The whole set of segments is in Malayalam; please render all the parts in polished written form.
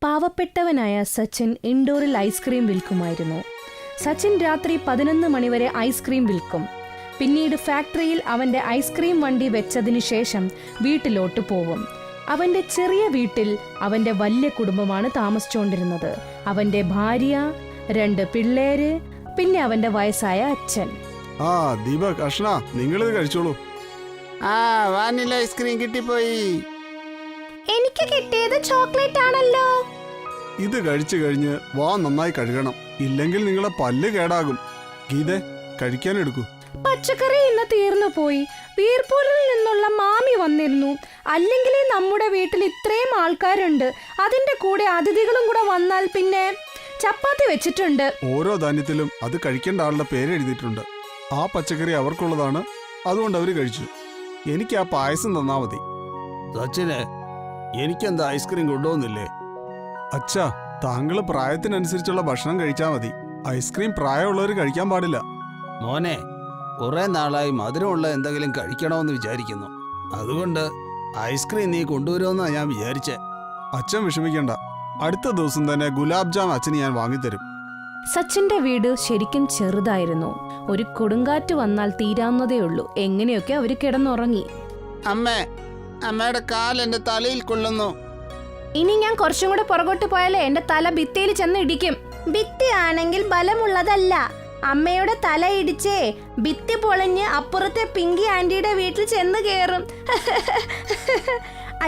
പാവപ്പെട്ടവനായ സച്ചിൻ ഇൻഡോറിൽ ഐസ്ക്രീം വിൽക്കുമായിരുന്നു. സച്ചിൻ രാത്രി 11 മണിവരെ ഐസ്ക്രീം വിൽക്കും. പിന്നീട് ഫാക്ടറിയിൽ അവന്റെ ഐസ്ക്രീം വണ്ടി വെച്ചതിനു ശേഷം വീട്ടിലോട്ട് പോവും. അവന്റെ ചെറിയ വീട്ടിൽ അവന്റെ വലിയ കുടുംബമാണ് താമസിച്ചുകൊണ്ടിരുന്നത്. അവന്റെ ഭാര്യ, 2 പിള്ളേര്, പിന്നെ അവന്റെ വയസ്സായ അച്ഛൻ. ദീപക്, അഷ്ണ, നിങ്ങളിത് കഴിച്ചോളൂ. വാനില ഐസ്ക്രീം കിട്ടിപ്പോയി. എനിക്ക് കിട്ടിയത് ചോക്ലേറ്റ് ആണല്ലോ. ഇത് കഴിച്ചു കഴിഞ്ഞ് വാ നന്നായി കഴുകണം, ഇല്ലെങ്കിൽ നിങ്ങളെ പല്ല് കേടാകും. ഗീതേ, കഴിക്കാൻ എടുക്കൂ. പച്ചക്കറി ഇന്ന് തീർന്നു പോയി. വീർപൂരിൽ നിന്നുള്ള മാമി വന്നിരുന്നു. അല്ലെങ്കിൽ നമ്മുടെ വീട്ടിൽ ഇത്രയും ആൾക്കാരുണ്ട്, അതിന്റെ കൂടെ അതിഥികളും കൂടെ വന്നാൽ പിന്നെ ചപ്പാത്തി വെച്ചിട്ടുണ്ട്. ഓരോ ധാന്യത്തിലും അത് കഴിക്കേണ്ട ആളുടെ പേര് എഴുതിയിട്ടുണ്ട്. ആ പച്ചക്കറി അവർക്കുള്ളതാണ്, അതുകൊണ്ട് അവര് കഴിച്ചു. എനിക്ക് ആ പായസം തന്നാ മതി. സച്ചിനെ, എനിക്കെന്താ ഐസ്ക്രീം കൊണ്ടുപോകുന്നില്ലേ? അച്ഛാ, താങ്കള് പ്രായത്തിനനുസരിച്ചുള്ള ഭക്ഷണം കഴിച്ചാ മതി. ഐസ്ക്രീം പ്രായമുള്ളവർ കഴിക്കാൻ പാടില്ല. മോനെ, കുറെ നാളായി മധുരമുള്ള എന്തെങ്കിലും കഴിക്കണമെന്ന് വിചാരിക്കുന്നു. അതുകൊണ്ട് ഐസ്ക്രീം നീ കൊണ്ടുവരുമെന്നാ ഞാൻ വിചാരിച്ചേ. അച്ഛൻ വിഷമിക്കണ്ട, അടുത്ത ദിവസം തന്നെ ഗുലാബ് ജാം അച്ഛന് ഞാൻ വാങ്ങിത്തരും. സച്ചിന്റെ വീട് ശരിക്കും ചെറുതായിരുന്നു. ഒരു കൊടുങ്കാറ്റ് വന്നാൽ തീരാവുന്നതേയുള്ളൂ. എങ്ങനെയൊക്കെ അവര് കിടന്നുറങ്ങി. അമ്മയുടെ കാൽ എന്റെ തലയിൽ കൊള്ളുന്നു. ഇനി ഞാൻ കുറച്ചും കൂടെ പുറകോട്ട് പോയാലേ എന്റെ തല ഭിത്തിയിൽ ചെന്ന് ഇടിക്കും. ഭിത്തി ആണെങ്കിൽ ബലമുള്ളതല്ല. അമ്മയുടെ തല ഇടിച്ചേ ഭിത്തി പൊളിഞ്ഞ് അപ്പുറത്തെ പിങ്കി ആന്റിയുടെ വീട്ടിൽ ചെന്ന് കേറും.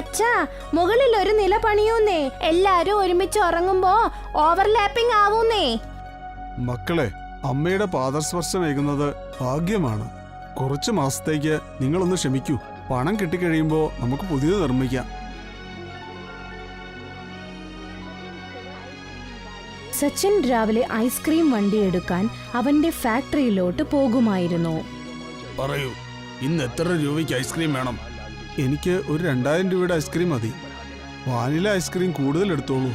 അച്ഛാ, മുകളിൽ ഒരു നില പണിയൂന്നേ. എല്ലാരും ഒരുമിച്ച് ഉറങ്ങുമ്പോ ഓവർലാപ്പിംഗ് ആവൂന്നേ. മക്കളെ, അമ്മയുടെ പാദസ്പർശമേകുന്നത് ഭാഗ്യമാണ്. കുറച്ചു മാസത്തേക്ക് നിങ്ങളൊന്ന് ക്ഷമിക്കൂ. പണം കിട്ടിക്കഴിയുമ്പോ നമുക്ക് പുതിയത് നിർമ്മിക്കാം. സച്ചിൻ രാവിലെ ഐസ്ക്രീം വണ്ടി എടുക്കാൻ അവന്റെ ഫാക്ടറിയിലോട്ട് പോകുമായിരുന്നു. പറയൂ, ഇന്ന് എത്ര രൂപയ്ക്ക് ഐസ്ക്രീം വേണം? എനിക്ക് ഒരു 2000 രൂപയുടെ ഐസ്ക്രീം മതി. വാനില ഐസ്ക്രീം കൂടുതൽ എടുത്തോളൂ.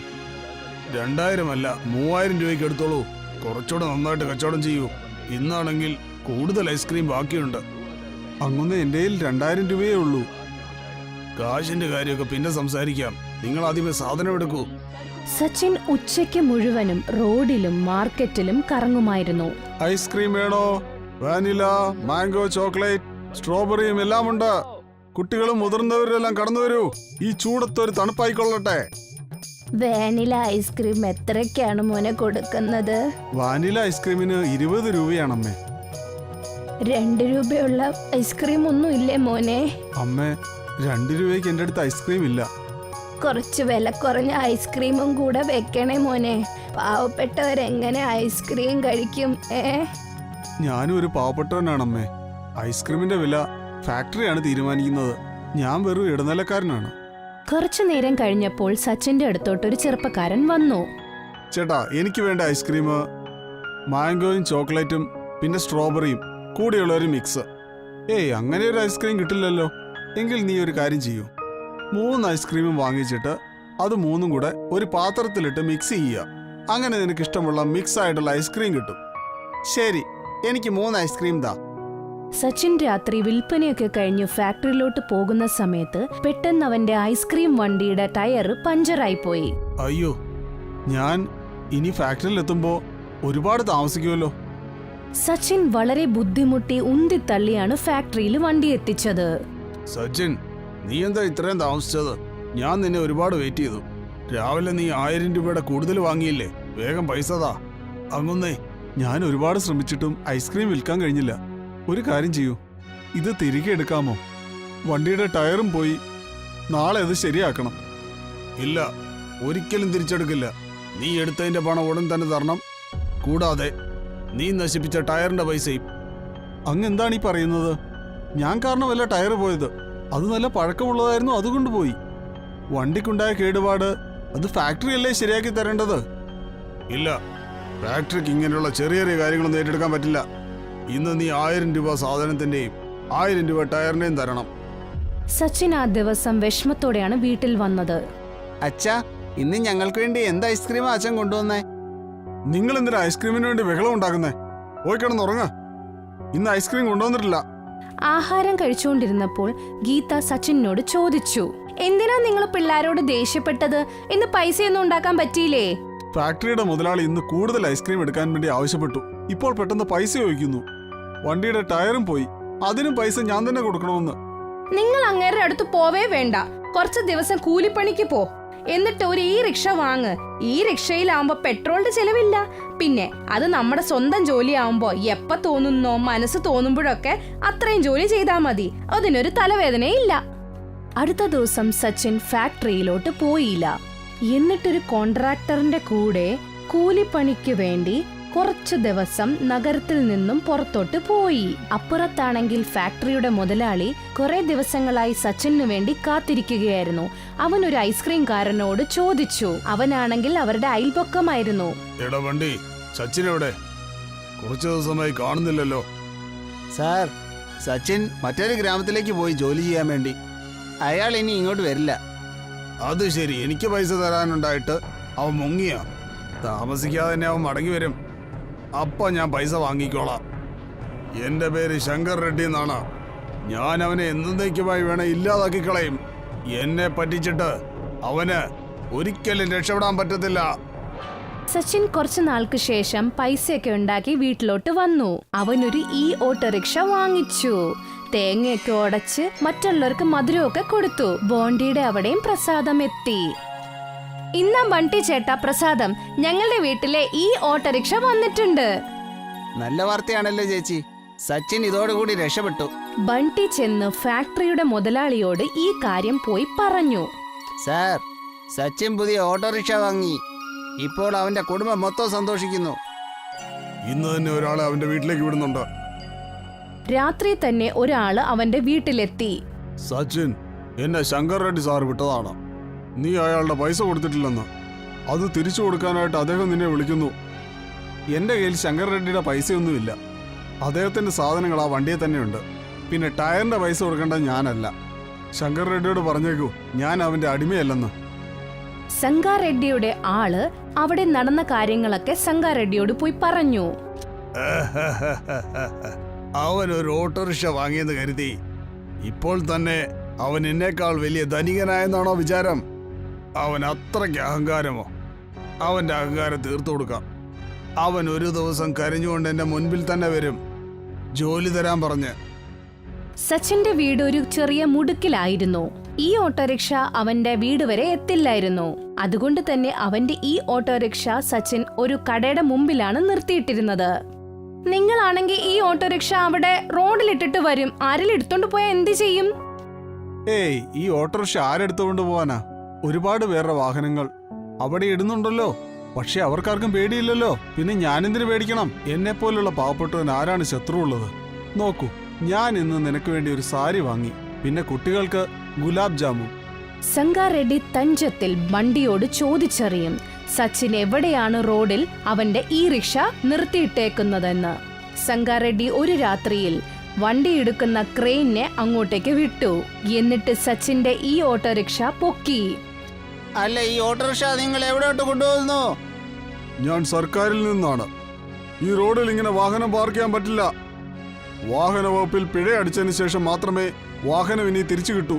2000 അല്ല, 3000 രൂപയ്ക്ക് എടുത്തോളൂ. കുറച്ചുകൂടെ നന്നായിട്ട് കച്ചവടം ചെയ്യൂ. ഇന്നാണെങ്കിൽ കൂടുതൽ ഐസ്ക്രീം ബാക്കിയുണ്ട്. അങ്ങനെ എൻ്റെ കയ്യിൽ 2000 രൂപയേ ഉള്ളൂ. കാശിന്റെ കാര്യമൊക്കെ പിന്നെ സംസാരിക്കാം. നിങ്ങൾ ആദ്യമേ സാധനം എടുക്കൂ. സച്ചിൻ ഉച്ചയ്ക്ക് മുഴുവനും റോഡിലും മാർക്കറ്റിലും കറങ്ങുമായിരുന്നു. ഐസ്ക്രീം വേണോ? വാനില, മാംഗോ, ചോക്ലേറ്റ്, സ്ട്രോബെറിയും എല്ലാം ഉണ്ട്. കുട്ടികളും മുതിർന്നവരെല്ലാം കടന്നു വരൂ. ഈ ചൂടത്തൊരു തണുപ്പായിക്കൊള്ളട്ടെ. വാനില ഐസ്ക്രീം എത്രയ്ക്കാണ് മോനെ കൊടുക്കുന്നത്? വാനില ഐസ്ക്രീമിന് 20 രൂപയാണമ്മേ. 2 രൂപയുള്ള ഐസ്ക്രീം ഒന്നും ഇല്ലേ മോനെ? അമ്മേ, 2 രൂപയ്ക്ക് എൻ്റെ അടുത്ത് ഐസ്ക്രീം ഇല്ല. കുറച്ച് വില കുറഞ്ഞ ഐസ്ക്രീമും കൂടെ വെക്കണേ മോനെ. പാവപ്പെട്ടവരെങ്ങനെ ഐസ്ക്രീം കഴിക്കും? ഞാനും ഒരു പാവപ്പെട്ടവനാണമ്മേ. ഐസ്ക്രീമിന്റെ വില ഫാക്ടറിയാണ് തീരുമാനിക്കുന്നത്. ഞാൻ വെറും ഇടനിലക്കാരനാണ്. കുറച്ചു നേരം കഴിഞ്ഞപ്പോൾ സച്ചിന്റെ അടുത്തോട്ടൊരു ചെറുപ്പക്കാരൻ വന്നു. ചേട്ടാ, എനിക്ക് വേണ്ട ഐസ്ക്രീം മാംഗോയും ചോക്ലേറ്റും പിന്നെ സ്ട്രോബെറിയും കൂടെയുള്ള ഒരു മിക്സ്. അങ്ങനെ ഒരു ഐസ്ക്രീം കിട്ടില്ലല്ലോ. എങ്കിൽ നീ ഒരു കാര്യം ചെയ്യൂ. 3 ഐസ്ക്രീമും വാങ്ങിച്ചിട്ട് അത് 3ഉം കൂടെ ഒരു പാത്രത്തിലിട്ട് മിക്സ് ചെയ്യുക. അങ്ങനെ നിനക്ക് ഇഷ്ടമുള്ള മിക്സ് ആയിട്ടുള്ള ഐസ്ക്രീം കിട്ടും. ശരി, എനിക്ക് 3 ഐസ്ക്രീം താ. സച്ചിൻ രാത്രി വിൽപ്പനയൊക്കെ കഴിഞ്ഞ് ഫാക്ടറിയിലോട്ട് പോകുന്ന സമയത്ത് പെട്ടെന്ന് അവന്റെ ഐസ്ക്രീം വണ്ടിയുടെ ടയർ പഞ്ചറായി പോയി. അയ്യോ, ഞാൻ ഇനി ഫാക്ടറിയിലെത്തുമ്പോ ഒരുപാട് താമസിക്കുമല്ലോ. സച്ചിൻ വളരെ ബുദ്ധിമുട്ടി ഉന്തിത്തള്ളിയാണ് ഫാക്ടറിയിൽ വണ്ടി എത്തിച്ചത്. സച്ചിൻ, നീ എന്താ ഇത്രയും താമസിച്ചത്? ഞാൻ നിന്നെ ഒരുപാട് വെയിറ്റ് ചെയ്തു. രാവിലെ നീ 1000 രൂപയുടെ കൂടുതൽ വാങ്ങിയില്ലേ? വേഗം പൈസ താ. അങ്ങുന്നേ, ഞാൻ ഒരുപാട് ശ്രമിച്ചിട്ടും ഐസ്ക്രീം വിൽക്കാൻ കഴിഞ്ഞില്ല. ഒരു കാര്യം ചെയ്യൂ, ഇത് തിരികെ എടുക്കാമോ? വണ്ടിയുടെ ടയറും പോയി. നാളെ അത് ശരിയാക്കണം. ഇല്ല, ഒരിക്കലും തിരിച്ചെടുക്കില്ല. നീ എടുത്തതിന്റെ പണം ഉടൻ തന്നെ തരണം. കൂടാതെ നീ നശിപ്പിച്ച ടയറിന്റെ പൈസയും. അങ്ങ് എന്താണ് ഈ പറയുന്നത്? ഞാൻ കാരണമല്ല ടയർ പോയത്. അത് നല്ല പഴക്കമുള്ളതായിരുന്നു, അതുകൊണ്ട് പോയി. വണ്ടിക്കുണ്ടായ കേടുപാട് അത് ഫാക്ടറിയല്ലേ ശരിയാക്കി തരേണ്ടത്? ഇല്ല, ഫാക്ടറിക്ക് ഇങ്ങനെയുള്ള ചെറിയ ചെറിയ കാര്യങ്ങളൊന്നും ഏറ്റെടുക്കാൻ പറ്റില്ല. ഇന്ന് നീ 1000 രൂപ സാധനത്തിന്റെയും 1000 രൂപ ടയറിന്റെയും തരണം. സച്ചിൻ ആ ദിവസം വിഷമത്തോടെയാണ് വീട്ടിൽ വന്നത്. അച്ഛാ, ഇന്ന് ഞങ്ങൾക്ക് വേണ്ടി എന്ത് ഐസ്ക്രീമാ അച്ഛൻ കൊണ്ടുവന്നേ? നിങ്ങൾ എന്തിനാ ഐസ്ക്രീമിന് വേണ്ടി ബഹളം ഉണ്ടാക്കുന്നേ? പോയി കിടന്നുറങ്ങ. ഇന്ന് ഐസ്ക്രീം കൊണ്ടുവന്നിട്ടില്ല. ആഹാരം കഴിച്ചുകൊണ്ടിരുന്നപ്പോൾ ഗീത സച്ചിനോട് ചോദിച്ചു, എന്തിനാ നിങ്ങൾ പിള്ളേരോട് ദേഷ്യപ്പെട്ടത്? ഇന്ന് പൈസയൊന്നും ഉണ്ടാക്കാൻ പറ്റിയില്ലേ? ഫാക്ടറിയുടെ മുതലാളി ഇന്ന് കൂടുതൽ ഐസ്ക്രീം എടുക്കാൻ വേണ്ടി ആവശ്യപ്പെട്ടു. ഇപ്പോൾ പെട്ടെന്ന് പൈസ ചോദിക്കുന്നു. വണ്ടിയുടെ ടയറും പോയി, അതിനും പൈസ ഞാൻ തന്നെ കൊടുക്കണമെന്ന്. നിങ്ങൾ അങ്ങേരുടെ അടുത്ത് പോവേ വേണ്ട. കുറച്ച് ദിവസം കൂലിപ്പണിക്ക് പോ. എന്നിട്ട് ഒരു ഈ റിക്ഷ വാങ്ങ്. ഈ റിക്ഷയിലാവുമ്പോ പെട്രോളിന്റെ ചെലവില്ല. പിന്നെ അത് നമ്മുടെ സ്വന്തം ജോലിയാവുമ്പോ എപ്പ തോന്നുന്നോ മനസ്സ് തോന്നുമ്പോഴൊക്കെ അത്രയും ജോലി ചെയ്താൽ മതി. അതിനൊരു തലവേദനയില്ല. അടുത്ത ദിവസം സച്ചിൻ ഫാക്ടറിയിലോട്ട് പോയില്ല. എന്നിട്ടൊരു കോൺട്രാക്ടറിന്റെ കൂടെ കൂലിപ്പണിക്ക് വേണ്ടി കുറച്ചു ദിവസം നഗരത്തിൽ നിന്നും പുറത്തോട്ട് പോയി. അപ്പുറത്താണെങ്കിൽ ഫാക്ടറിയുടെ മുതലാളി കുറെ ദിവസങ്ങളായി സച്ചിനു വേണ്ടി കാത്തിരിക്കുകയായിരുന്നു. അവൻ ഒരു ഐസ്ക്രീംകാരനോട് ചോദിച്ചു. അവനാണെങ്കിൽ അവരുടെ അയൽപക്കമായിരുന്നു. എടാ വണ്ടി, സച്ചിൻ എവിടെ? കുറച്ചു ദിവസമായി കാണുന്നില്ലല്ലോ. സാർ, സച്ചിൻ മറ്റൊരു ഗ്രാമത്തിലേക്ക് പോയി ജോലി ചെയ്യാൻ വേണ്ടി. അയാൾ ഇനി ഇങ്ങോട്ട് വരില്ല. അത് ശരി, എനിക്ക് പൈസ തരാനുണ്ടായിട്ട് അവൻ മുങ്ങിയ. താമസിക്കാതെ തന്നെ അവൻ മടങ്ങി വരും. അപ്പൊ ഞാൻ പൈസ വാങ്ങിക്കോളാം. എന്റെ പേര് ശങ്കർ റെഡ്ഡി എന്നാണ്. ഞാൻ അവനെ എന്നേക്കുമായി വേണം ഇല്ലാതാക്കി കളയും. എന്നെ പറ്റിച്ചിട്ട് അവന് ഒരിക്കലും രക്ഷപ്പെടാൻ പറ്റത്തില്ല. സച്ചിൻ കുറച്ചു നാൾക്ക് ശേഷം പൈസയൊക്കെ ഉണ്ടാക്കി വീട്ടിലോട്ട് വന്നു. അവനൊരു ഈ ഓട്ടോറിക്ഷ വാങ്ങിച്ചു. തേങ്ങയൊക്കെ ഉടച്ച് മറ്റുള്ളവർക്ക് മധുരമൊക്കെ കൊടുത്തു. ബോണ്ടിയുടെ അവിടെയും പ്രസാദം എത്തി. ഇന്നാ ബണ്ടി ചേട്ടാ പ്രസാദം, ഞങ്ങളുടെ വീട്ടിലെ ഈ ഓട്ടോറിക്ഷ വന്നിട്ടുണ്ട്. നല്ല വാർത്തയാണല്ലോ ചേച്ചി. സച്ചിൻ ഇതോടുകൂടി രക്ഷപ്പെട്ടു. ബണ്ടി ചെന്ന് ഫാക്ടറിയുടെ മുതലാളിയോട് ഈ കാര്യം പോയി പറഞ്ഞു. സാർ, സച്ചിൻ പുതിയ ഓട്ടോറിക്ഷ വാങ്ങി. ഇപ്പോൾ അവന്റെ കുടുംബം മൊത്തം സന്തോഷിക്കുന്നു. ഇന്ന് തന്നെ ഒരാളെ അവന്റെ വീട്ടിലേക്ക് വിടുന്നുണ്ട്. രാത്രി തന്നെ ഒരാള് അവന്റെ വീട്ടിലെത്തി. സച്ചിൻ, എന്നെ ശങ്കർ റെഡ്ഡി സാർ വിട്ടതാണ്. നീ അയാളുടെ പൈസ കൊടുത്തിട്ടില്ലെന്ന്. അത് തിരിച്ചു കൊടുക്കാനായിട്ട് അദ്ദേഹം നിന്നെ വിളിക്കുന്നു. എൻ്റെ കയ്യിൽ ശങ്കർ റെഡ്ഡിയുടെ പൈസയൊന്നുമില്ല. അദ്ദേഹത്തിൻ്റെ സാധനങ്ങൾ ആ വണ്ടിയിൽ തന്നെയുണ്ട്. പിന്നെ ടയറിൻ്റെ പൈസ കൊടുക്കേണ്ടത് ഞാനല്ല. ശങ്കർ റെഡ്ഡിയോട് പറഞ്ഞേക്കൂ, ഞാൻ അവൻ്റെ അടിമയല്ലെന്ന്. സംഗാറെഡ്ഡിയുടെ ആള് അവിടെ നടന്ന കാര്യങ്ങളൊക്കെ സംഗാറെഡ്ഡിയോട് പോയി പറഞ്ഞു. അവൻ ഒരു ഓട്ടോറിക്ഷ വാങ്ങിയെന്ന് കരുതി ഇപ്പോൾ തന്നെ അവൻ എന്നേക്കാൾ വലിയ ധനികനായെന്നാണോ വിചാരം? അവൻ അത്രയ്ക്ക് അഹങ്കാരമോ? അവന്റെ അഹങ്കാരം തീർത്തു കൊടുക്കാം. അവൻ ഒരു ദിവസം കരഞ്ഞുകൊണ്ട് എന്റെ മുൻപിൽ തന്നെ വരും, ജോലി തരാൻ പറഞ്ഞ്. സച്ചിന്റെ വീട് ഒരു ചെറിയ മുടുക്കിലായിരുന്നു. ഈ ഓട്ടോറിക്ഷ അവന്റെ വീട് വരെ എത്തില്ലായിരുന്നു. അതുകൊണ്ട് തന്നെ അവന്റെ ഈ ഓട്ടോറിക്ഷ സച്ചിൻ ഒരു കടയുടെ മുമ്പിലാണ് നിർത്തിയിട്ടിരുന്നത്. നിങ്ങളാണെങ്കിൽ ഈ ഓട്ടോറിക്ഷ അവിടെ റോഡിലിട്ടിട്ട് വരും. ആരെങ്കിലും എടുത്തോണ്ട് പോയാൽ എന്ത് ചെയ്യും? ഏയ്, ഈ ഓട്ടോറിക്ഷ ആരെടുത്തുകൊണ്ട് പോവാനാ? ഒരുപാട് പേരുടെ വാഹനങ്ങൾ അവിടെ ഇടുന്നുണ്ടല്ലോ. പക്ഷെ അവർക്കാർക്കും പേടിയില്ലല്ലോ. പിന്നെ ഞാനെന്തിനു പേടിക്കണം? എന്നെപ്പോലുള്ള പാവപ്പെട്ടവൻ ആരാണ് ശത്രു ഉള്ളത്? നോക്കൂ, ഞാൻ ഇന്ന് നിനക്ക് വേണ്ടി ഒരു സാരി വാങ്ങി. പിന്നെ കുട്ടികൾക്ക് ഗുലാബ് ജാമുൻ. സംഗാറെഡ്ഡി തഞ്ചത്തിൽ ബണ്ടിയോട് ചോദിച്ചറിയും സച്ചിൻ എവിടെയാണ് റോഡിൽ അവന്റെ ഈ റിക്ഷ നിർത്തിയിട്ടേക്കുന്നതെന്ന്. സംഗാറെഡ്ഡി ഒരു രാത്രിയിൽ വണ്ടി എടുക്കുന്ന ക്രെയിനെ അങ്ങോട്ടേക്ക് വിട്ടു. എന്നിട്ട് സച്ചിന്റെ ഈ ഓട്ടോറിക്ഷ പൊക്കി. അല്ല, ഈ ഓട്ടോറിക്ഷ നിങ്ങൾ എവിടോട്ട് കൊണ്ടുപോകുന്നു? ഞാൻ സർക്കാരിൽ നിന്നാണ്. ഈ റോഡിൽ ഇങ്ങനെ വാഹനം പാർക്ക് ചെയ്യാൻ പറ്റില്ല. വാഹന വകുപ്പിൽ പിഴ അടിച്ചതിന് ശേഷം മാത്രമേ വാഹനം ഇനി തിരിച്ചു കിട്ടൂ.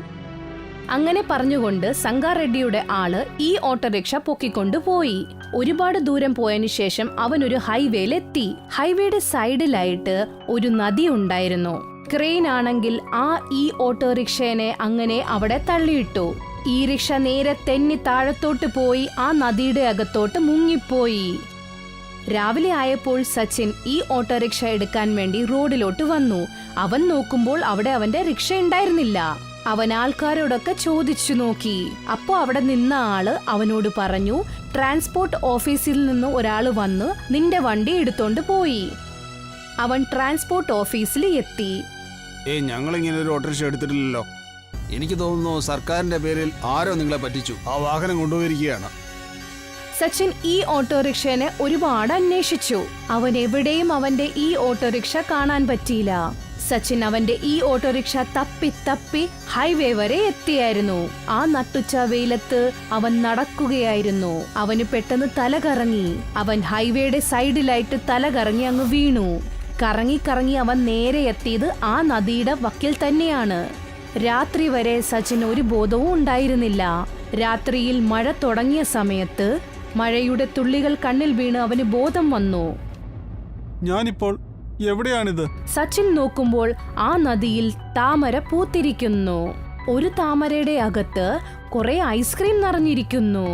അങ്ങനെ പറഞ്ഞുകൊണ്ട് സംഗാറെഡ്ഡിയുടെ ആള് ഈ ഓട്ടോറിക്ഷ പൊക്കിക്കൊണ്ടുപോയി. ഒരുപാട് ദൂരം പോയതിനു ശേഷം അവൻ ഒരു ഹൈവേയിലെത്തി. ഹൈവേയുടെ സൈഡിലായിട്ട് ഒരു നദി ഉണ്ടായിരുന്നു. ക്രെയിൻ ആണെങ്കിൽ ഈ ഓട്ടോറിക്ഷനെ അങ്ങനെ അവിടെ തള്ളിയിട്ടു. ഈ റിക്ഷ നേരെ തെന്നി താഴത്തോട്ട് പോയി ആ നദിയുടെ അകത്തോട്ട് മുങ്ങിപ്പോയി. രാവിലെ ആയപ്പോൾ സച്ചിൻ ഈ ഓട്ടോറിക്ഷ എടുക്കാൻ വേണ്ടി റോഡിലോട്ട് വന്നു. അവൻ നോക്കുമ്പോൾ അവിടെ അവന്റെ റിക്ഷ ഉണ്ടായിരുന്നില്ല. അവൻ ആൾക്കാരോടൊക്കെ ചോദിച്ചു നോക്കി. അപ്പോ അവിടെ നിന്ന ആള് അവനോട് പറഞ്ഞു, ട്രാൻസ്പോർട്ട് ഓഫീസിൽ നിന്ന് ഒരാള് വന്ന് നിന്റെ വണ്ടി എടുത്തോണ്ട് പോയി. അവൻ ട്രാൻസ്പോർട്ട് ഓഫീസിൽ എത്തി. ഞങ്ങളിങ്ങനെ ഒരു ഓട്ടോറിക്ഷ എടുത്തിട്ടില്ലല്ലോ. എനിക്ക് തോന്നുന്നു സർക്കാരിന്റെ പേരിൽ ആരോ നിങ്ങളെ പറ്റിച്ചു. ആ വാഹനം കൊണ്ടുപോയിരിക്കുകയാണ്. സച്ചിൻ ഈ ഓട്ടോറിക്ഷനെ ഒരുപാട് അന്വേഷിച്ചു. അവൻ എവിടെയും അവന്റെ ഈ ഓട്ടോറിക്ഷ കാണാൻ പറ്റിയില്ല. സച്ചിൻ അവന്റെ ഈ ഓട്ടോറിക്ഷ തപ്പി തപ്പി ഹൈവേ വരെ എത്തിയായിരുന്നു. ആ നട്ടുച്ച വെയിലത്ത് അവൻ നടക്കുകയായിരുന്നു. അവന് പെട്ടെന്ന് തല കറങ്ങി. അവൻ ഹൈവേയുടെ സൈഡിലായിട്ട് തല കറങ്ങി അങ്ങ് വീണു. കറങ്ങി കറങ്ങി അവൻ നേരെ എത്തിയത് ആ നദിയുടെ വക്കിൽ തന്നെയാണ്. രാത്രി വരെ സച്ചിൻ ഒരു ബോധവും ഉണ്ടായിരുന്നില്ല. രാത്രിയിൽ മഴ തുടങ്ങിയ സമയത്ത് മഴയുടെ തുള്ളികൾ കണ്ണിൽ വീണ് അവന് ബോധം വന്നു. ഞാനിപ്പോൾ എവിടെയാണിത്? സച്ചിൻ നോക്കുമ്പോൾ ആ നദിയിൽ താമര പൂത്തിരിക്കുന്നു. ഒരു താമരയുടെ അകത്ത് കുറെ ഐസ്ക്രീം നിറഞ്ഞിരിക്കുന്നു.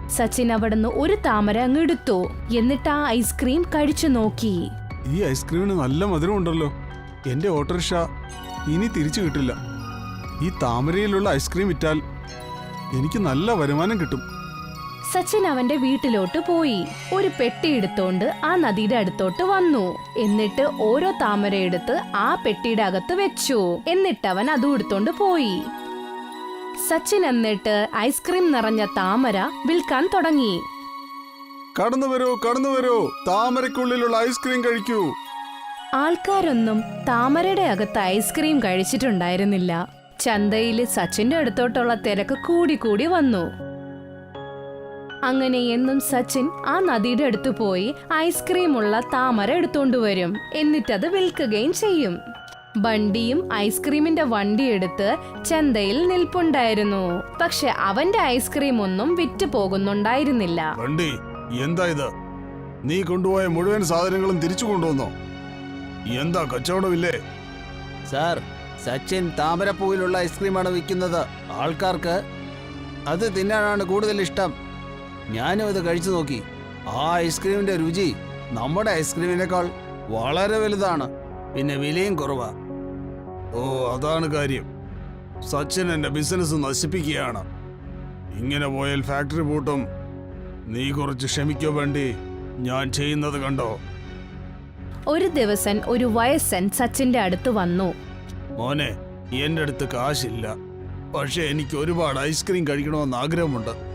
സച്ചിൻ അവിടുന്ന് ഒരു താമര അങ്ങെടുത്തു. എന്നിട്ട് ആ ഐസ്ക്രീം കഴിച്ചു നോക്കി. ഈ ഐസ്ക്രീമിന് നല്ല മധുരം ഉണ്ടല്ലോ. എന്റെ ഓട്ടോറിക്ഷ ഇനി തിരിച്ചു കിട്ടില്ല. ഈ താമരയിലുള്ള ഐസ്ക്രീം വിറ്റാൽ എനിക്ക് നല്ല വരുമാനം കിട്ടും. സച്ചിൻ അവന്റെ വീട്ടിലോട്ട് പോയി ഒരു പെട്ടി എടുത്തോണ്ട് ആ നദിയുടെ അടുത്തോട്ട് വന്നു. എന്നിട്ട് ഓരോ താമര എടുത്ത് ആ പെട്ടിയുടെ അകത്ത് വെച്ചു. എന്നിട്ട് അവൻ അതും എടുത്തോണ്ട് പോയി. സച്ചിൻ എന്നിട്ട് ഐസ്ക്രീം നിറഞ്ഞ താമര വിൽക്കാൻ തുടങ്ങി. കടന്നു വരൂ, താമരക്കുള്ളിലുള്ള ഐസ്ക്രീം കഴിക്കൂ. ആൾക്കാരൊന്നും താമരയുടെ അകത്ത് ഐസ്ക്രീം കഴിച്ചിട്ടുണ്ടായിരുന്നില്ല. ചന്തയിൽ സച്ചിന്റെ അടുത്തോട്ടുള്ള തിരക്ക് കൂടി വന്നു. അങ്ങനെ എന്നും സച്ചിൻ ആ നദിയുടെ അടുത്ത് പോയി ഐസ്ക്രീം ഉള്ള താമര എടുത്തോണ്ട് വരും. എന്നിട്ടത് വിൽക്കുകയും ചെയ്യും. ബണ്ടിയും ഐസ്ക്രീമിന്റെ വണ്ടി എടുത്ത് ചന്തയിൽ നിൽപ്പുണ്ടായിരുന്നു. പക്ഷെ അവന്റെ ഐസ്ക്രീം ഒന്നും വിറ്റ് പോകുന്നുണ്ടായിരുന്നില്ല. ബണ്ടി, എന്താ ഇത്? നീ കൊണ്ടുപോയ മുഴുവൻ സാധനങ്ങളും തിരിച്ചു കൊണ്ടുവന്നോ? എന്താ കച്ചവടമില്ലേ? സാർ, സച്ചിൻ താമരപ്പൂവിലുള്ള ഐസ്ക്രീമാണ് വിൽക്കുന്നത്. ആൾക്കാർക്ക് അത് തിന്നാനാണ് കൂടുതൽ ഇഷ്ടം. ഞാനും അത് കഴിച്ചു നോക്കി. ആ ഐസ്ക്രീമിന്റെ രുചി നമ്മുടെ ഐസ്ക്രീമിനേക്കാൾ വളരെ വലുതാണ്. പിന്നെ വിലയും കുറവാ. ഓ, അതാണ് കാര്യം. സച്ചിൻ എന്റെ ബിസിനസ് നശിപ്പിക്കുകയാണ്. ഇങ്ങനെ പോയാൽ ഫാക്ടറി പൂട്ടും. നീ കുറച്ച് ക്ഷമിക്കോ വേണ്ടി. ഞാൻ ചെയ്യുന്നത് കണ്ടോ? ഒരു ദിവസം ഒരു വയസ്സൻ സച്ചിന്റെ അടുത്ത് വന്നു. മോനെ, എന്റെ അടുത്ത് കാശില്ല. പക്ഷെ എനിക്ക് ഒരുപാട് ഐസ്ക്രീം കഴിക്കണമെന്ന് ആഗ്രഹമുണ്ട്.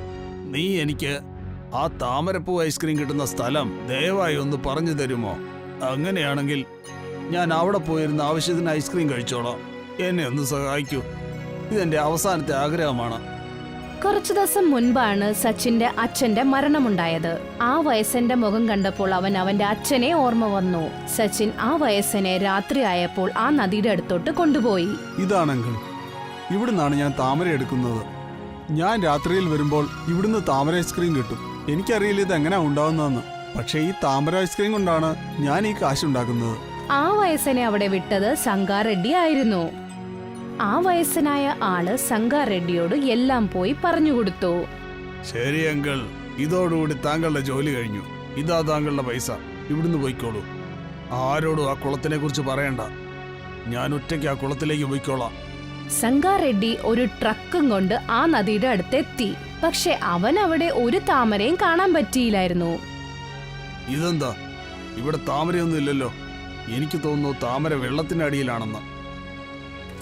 നീ എനിക്ക് ആ താമരപ്പൂ ഐസ്ക്രീം കിട്ടുന്ന സ്ഥലം ദയവായി ഒന്ന് പറഞ്ഞു തരുമോ? അങ്ങനെയാണെങ്കിൽ ഞാൻ അവിടെ പോയിരുന്ന ആവശ്യത്തിന് ഐസ്ക്രീം കഴിച്ചോളാം. എന്നെ ഒന്ന് സഹായിക്കൂ. ഇതെന്റെ അവസാനത്തെ ആഗ്രഹമാണ്. കുറച്ചു ദിവസം മുൻപാണ് സച്ചിന്റെ അച്ഛന്റെ മരണമുണ്ടായത്. ആ വയസ്സന്റെ മുഖം കണ്ടപ്പോൾ അവന്റെ അച്ഛനെ ഓർമ്മ വന്നു. സച്ചിൻ ആ വയസ്സനെ രാത്രി ആയപ്പോൾ ആ നദിയുടെ അടുത്തോട്ട് കൊണ്ടുപോയി. ഇതാണെങ്കിൽ ഇവിടുന്നാണ് ഞാൻ താമര എടുക്കുന്നത്. ഞാൻ രാത്രിയിൽ വരുമ്പോൾ ഇവിടുന്ന് താമര ഐസ്ക്രീം കിട്ടും. എനിക്കറിയില്ല ഇത് എങ്ങനെയാ ഉണ്ടാവുന്നതെന്ന്. പക്ഷേ ഈ താമര ഐസ്ക്രീം കൊണ്ടാണ് ഞാൻ ഈ കാശുണ്ടാക്കുന്നത്. ആ വയസ്സനെ അവിടെ വിട്ടത് സംഗാറെഡ്ഡി ആയിരുന്നു. ആ വയസ്സനായ ആള് സംഗാറെഡ്ഡിയോട് എല്ലാം പോയി പറഞ്ഞുകൊടുത്തു. ശരി അങ്കിൾ, ഇതോടുകൂടി താങ്കളുടെ ജോലി കഴിഞ്ഞു. ഇതാ താങ്കളുടെ പൈസ. ഇവിടുന്ന് പോയിക്കോളൂ. ആരോടും ആ കുളത്തിനെ കുറിച്ച് പറയണ്ട. ഞാൻ ഒറ്റയ്ക്ക് ആ കുളത്തിലേക്ക് പോയിക്കോളാം. സംഗാറെഡ്ഡി ഒരു ട്രക്കും കൊണ്ട് ആ നദിയുടെ അടുത്തെത്തി. പക്ഷെ അവൻ അവിടെ ഒരു താമരയും കാണാൻ പറ്റിയില്ലായിരുന്നു. ഇതെന്താ? ഇവിടെ താമരയൊന്നും ഇല്ലല്ലോ. എനിക്ക് തോന്നുന്നു താമര വെള്ളത്തിനടിയിലാണെന്ന്.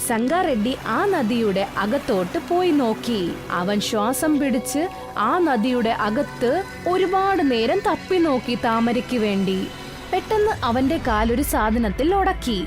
സംഗാറെഡ്ഡി ആ നദിയുടെ അകത്തോട്ട് പോയി നോക്കി. അവൻ ശ്വാസം പിടിച്ച് ആ നദിയുടെ അകത്ത് ഒരുപാട് നേരം തപ്പി നോക്കി താമരയ്ക്ക് വേണ്ടി. പെട്ടെന്ന് അവന്റെ കാലൊരു സാധനത്തിൽ ഉടക്കി.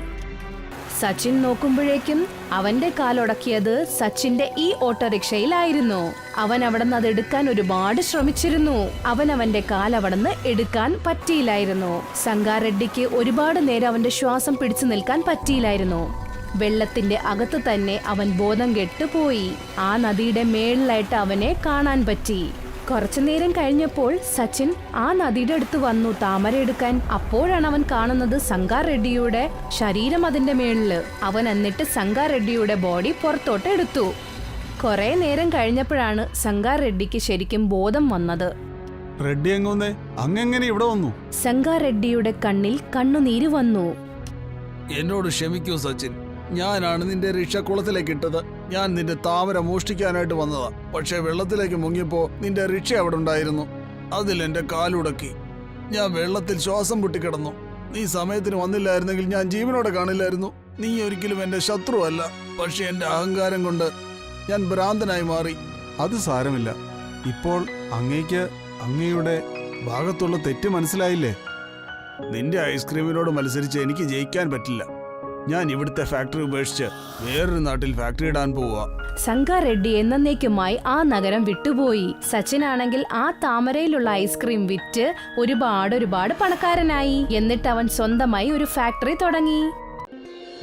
സച്ചിൻ നോക്കുമ്പോഴേക്കും അവന്റെ കാലൊടക്കിയത് സച്ചിന്റെ ഈ ഓട്ടോറിക്ഷയിലായിരുന്നു. അവൻ അവിടുന്ന് അത് എടുക്കാൻ ഒരുപാട് ശ്രമിച്ചിരുന്നു. അവന്റെ കാൽ അവിടുന്ന് എടുക്കാൻ പറ്റിയില്ലായിരുന്നു. സംഗാറെഡ്ഡിക്ക് ഒരുപാട് നേരം അവന്റെ ശ്വാസം പിടിച്ചു നിൽക്കാൻ പറ്റിയില്ലായിരുന്നു. വെള്ളത്തിന്റെ അകത്ത് തന്നെ അവൻ ബോധം കെട്ടുപോയി. ആ നദിയുടെ മേളിലായിട്ട് അവനെ കാണാൻ പറ്റി. കുറച്ചു നേരം കഴിഞ്ഞപ്പോൾ സച്ചിൻ ആ നദിയുടെ അടുത്ത് വന്നു താമര എടുക്കാൻ. അപ്പോഴാണ് അവൻ കാണുന്നത് സംഗാറെഡ്ഡിയുടെ ശരീരം അതിന്റെ മേളില്. അവൻ എന്നിട്ട് സംഗാറെഡ്ഡിയുടെ ബോഡി പുറത്തോട്ട് എടുത്തു. കുറെ നേരം കഴിഞ്ഞപ്പോഴാണ് സംഗാറെഡ്ഡിക്ക് ശരിക്കും ബോധം വന്നത്. റെഡ്ഡി എങ്ങോന്നേ? അങ്ങെങ്ങനെ ഇവിടെ വന്നു? സംഗാറെഡ്ഡിയുടെ കണ്ണിൽ കണ്ണുനീര് വന്നു. എന്നോട് ക്ഷമിക്കൂ സച്ചിൻ. ഞാനാണ് നിന്റെ റിക്ഷ കുളത്തിലേക്ക് ഇട്ടത്. ഞാൻ നിന്റെ താമര മോഷ്ടിക്കാനായിട്ട് വന്നതാ. പക്ഷെ വെള്ളത്തിലേക്ക് മുങ്ങിയപ്പോ നിന്റെ റിക്ഷ അവിടെ ഉണ്ടായിരുന്നു. അതിൽ എന്റെ കാലുടക്കി. ഞാൻ വെള്ളത്തിൽ ശ്വാസം പൊട്ടിക്കിടന്നു. നീ സമയത്തിന് വന്നില്ലായിരുന്നെങ്കിൽ ഞാൻ ജീവനോടെ കാണില്ലായിരുന്നു. നീ ഒരിക്കലും എന്റെ ശത്രുവല്ല. പക്ഷെ എന്റെ അഹങ്കാരം കൊണ്ട് ഞാൻ ഭ്രാന്തനായി മാറി. അത് സാരമില്ല. ഇപ്പോൾ അങ്ങേക്ക് അങ്ങയുടെ ഭാഗത്തുള്ള തെറ്റ് മനസ്സിലായില്ലേ? നിന്റെ ഐസ്ക്രീമിനോട് മത്സരിച്ച് എനിക്ക് ജയിക്കാൻ പറ്റില്ല. ഞാൻ ഇവിടുത്തെ ഫാക്ടറി ഉപേക്ഷിച്ച് വേറൊരു നാട്ടിൽ ഫാക്ടറി ഇടാൻ പോവുക. സംഗാറെഡ്ഡി എന്നേക്കുമായി ആ നഗരം വിട്ടുപോയി. സച്ചിനാണെങ്കിൽ ആ താമരയിലുള്ള ഐസ്ക്രീം വിറ്റ് ഒരുപാട് പണക്കാരനായി. എന്നിട്ട് അവൻ സ്വന്തമായി ഒരു ഫാക്ടറി തുടങ്ങി.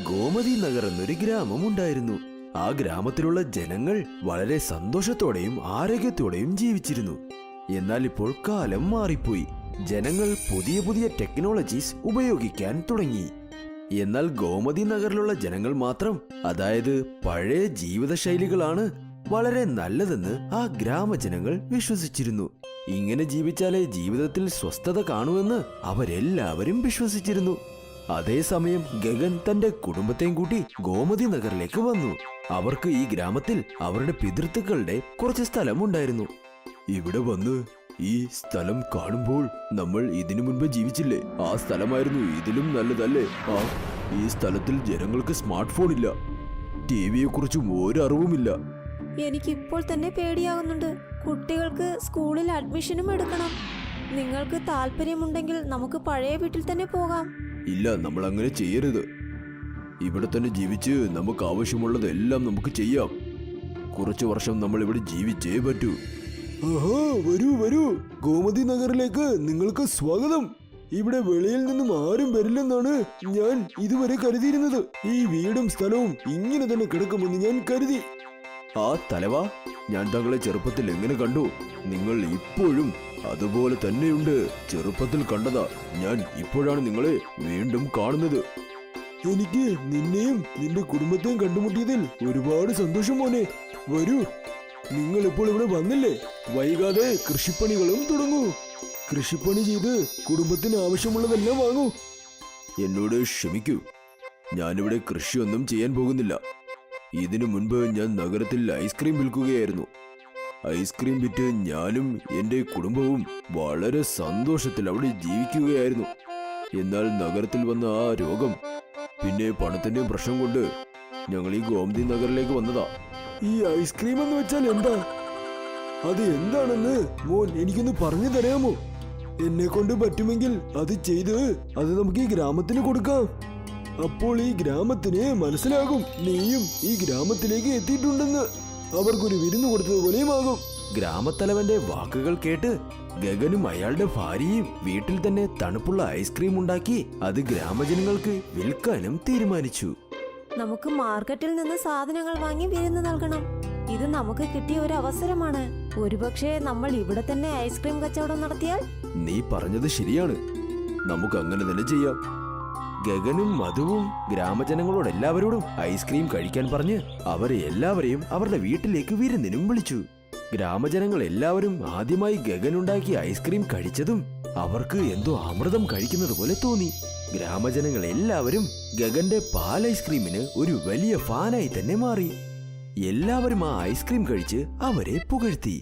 ഗോമതി നഗർ എന്നൊരു ഗ്രാമം ഉണ്ടായിരുന്നു. ആ ഗ്രാമത്തിലുള്ള ജനങ്ങൾ വളരെ സന്തോഷത്തോടെയും ആരോഗ്യത്തോടെയും ജീവിച്ചിരുന്നു. എന്നാൽ ഇപ്പോൾ കാലം മാറിപ്പോയി. ജനങ്ങൾ പുതിയ പുതിയ ടെക്നോളജീസ് ഉപയോഗിക്കാൻ തുടങ്ങി. എന്നാൽ ഗോമതി നഗറിലുള്ള ജനങ്ങൾ മാത്രം, അതായത് പഴയ ജീവിതശൈലികളാണ് വളരെ നല്ലതെന്ന് ആ ഗ്രാമജനങ്ങൾ വിശ്വസിച്ചിരുന്നു. ഇങ്ങനെ ജീവിച്ചാലേ ജീവിതത്തിൽ സ്വസ്ഥത കാണുമെന്ന് അവരെല്ലാവരും വിശ്വസിച്ചിരുന്നു. അതേസമയം ഗഗൻ തന്റെ കുടുംബത്തെയും കൂട്ടി ഗോമതി നഗറിലേക്ക് വന്നു. അവർക്ക് ഈ ഗ്രാമത്തിൽ അവരുടെ പിതൃത്തുക്കളുടെ കുറച്ച് സ്ഥലം ഉണ്ടായിരുന്നു. ഇവിടെ വന്ന് ഈ സ്ഥലം കാണുമ്പോൾ നമ്മൾ ഇതിനു മുൻപ് ജീവിച്ചില്ലേ, ആ സ്ഥലമായിരുന്നു ഇതിലും നല്ലതല്ലേ? ഈ സ്ഥലത്തിൽ ജനങ്ങൾക്ക് സ്മാർട്ട് ഫോൺ ഇല്ല, ടിവിയെ കുറിച്ചും ഒരു അറിവുമില്ല. എനിക്കിപ്പോൾ തന്നെ പേടിയാകുന്നുണ്ട്. കുട്ടികൾക്ക് സ്കൂളിൽ അഡ്മിഷനും എടുക്കണം. നിങ്ങൾക്ക് താല്പര്യമുണ്ടെങ്കിൽ നമുക്ക് പഴയ വീട്ടിൽ തന്നെ പോകാം. ഇല്ല, നമ്മൾ അങ്ങനെ ചെയ്യരുത്. ഇവിടെ തന്നെ ജീവിച്ച് നമുക്ക് ആവശ്യമുള്ളതെല്ലാം നമുക്ക് ചെയ്യാം. കുറച്ചു വർഷം നമ്മൾ ഇവിടെ ജീവിച്ചേ പറ്റൂ. വരൂ വരൂ, ഗോമതി നഗറിലേക്ക് നിങ്ങൾക്ക് സ്വാഗതം. ഇവിടെ വെളിയിൽ നിന്നും ആരും വരില്ലെന്നാണ് ഞാൻ ഇതുവരെ കരുതിയിരുന്നത്. ഈ വീടും സ്ഥലവും ഇങ്ങനെ തന്നെ കിടക്കുമെന്ന് ഞാൻ കരുതി. ആ തലവാ, ഞാൻ താങ്കളെ ചെറുപ്പത്തിൽ എങ്ങനെ കണ്ടു? നിങ്ങൾ ഇപ്പോഴും അതുപോലെ തന്നെയുണ്ട്. ചെറുപ്പത്തിൽ കണ്ടതാ, ഞാൻ ഇപ്പോഴാണ് നിങ്ങളെ വീണ്ടും കാണുന്നത്. എനിക്ക് നിന്നെയും നിന്റെ കുടുംബത്തെയും കണ്ടുമുട്ടിയതിൽ ഒരുപാട് സന്തോഷം മോനെ. വരൂ, നിങ്ങൾ ഇപ്പോൾ ഇവിടെ വന്നില്ലേ? വൈകാതെ കൃഷിപ്പണികളും തുടങ്ങൂ. കൃഷിപ്പണി ചെയ്ത് കുടുംബത്തിന് ആവശ്യമുള്ളതെല്ലാം വാങ്ങൂ. എന്നോട് ക്ഷമിക്കൂ, ഞാനിവിടെ കൃഷിയൊന്നും ചെയ്യാൻ പോകുന്നില്ല. ഇതിനു മുൻപ് ഞാൻ നഗരത്തിൽ ഐസ്ക്രീം വിൽക്കുകയായിരുന്നു. ഐസ്ക്രീം വിറ്റ് ഞാനും എൻ്റെ കുടുംബവും വളരെ സന്തോഷത്തിൽ അവിടെ ജീവിക്കുകയായിരുന്നു. എന്നാൽ നഗരത്തിൽ വന്ന ആ രോഗം, പിന്നെ പണത്തിന്റെയും പ്രശ്നം കൊണ്ട് ഞങ്ങൾ ഈ ഗോമതി നഗറിലേക്ക് വന്നതാ. ഈ ഐസ്ക്രീം എന്ന് വെച്ചാൽ എന്താ? അത് എന്താണെന്ന് മോൻ എനിക്കൊന്ന് പറഞ്ഞു തരാമോ? എന്നെ കൊണ്ട് പറ്റുമെങ്കിൽ അത് ചെയ്ത് അത് നമുക്ക് ഈ ഗ്രാമത്തിന് കൊടുക്കാം. അപ്പോൾ ഈ ഗ്രാമത്തിന് മനസ്സിലാകും നീയും ഈ ഗ്രാമത്തിലേക്ക് എത്തിയിട്ടുണ്ടെന്ന്. അവർക്കൊരു വിരുന്ന് കൊടുത്തതുപോലെയും ആകും. ഗ്രാമത്തലവന്റെ വാക്കുകൾ കേട്ട് ഗഗനും അയാളുടെ ഭാര്യയും വീട്ടിൽ തന്നെ തണുപ്പുള്ള ഐസ്ക്രീം ഉണ്ടാക്കി അത് ഗ്രാമജനങ്ങൾക്ക് വിൽക്കാനും തീരുമാനിച്ചു. നമുക്ക് മാർക്കറ്റിൽ നിന്ന് സാധനങ്ങൾ വാങ്ങി വിരുന്ന് നൽകണം. ഇത് നമുക്ക് കിട്ടിയ ഒരു അവസരമാണ്. ഒരുപക്ഷെ നമ്മൾ ഇവിടെ തന്നെ ഐസ്ക്രീം കച്ചവടം നടത്തിയാൽ? നീ പറഞ്ഞത് ശരിയാണ്, നമുക്ക് അങ്ങനെ തന്നെ ചെയ്യാം. ഗഗനും മധുവും ഗ്രാമജനങ്ങളോട് എല്ലാവരോടും ഐസ്ക്രീം കഴിക്കാൻ പറഞ്ഞ് അവരെ എല്ലാവരെയും അവരുടെ വീട്ടിലേക്ക് വിരുന്നിനും വിളിച്ചു. ഗ്രാമജനങ്ങൾ എല്ലാവരും ആദ്യമായി ഗഗൻ ഉണ്ടാക്കിയ ഐസ്ക്രീം കഴിച്ചതും അവർക്ക് എന്തോ അമൃതം കഴിക്കുന്നത് പോലെ തോന്നി. ഗ്രാമജനങ്ങൾ എല്ലാവരും ഗഗന്റെ പാൽ ഐസ്ക്രീമിന് ഒരു വലിയ ഫാനായി തന്നെ മാറി. എല്ലാവരും ആ ഐസ്ക്രീം കഴിച്ച് അവരെ പുകഴ്ത്തി.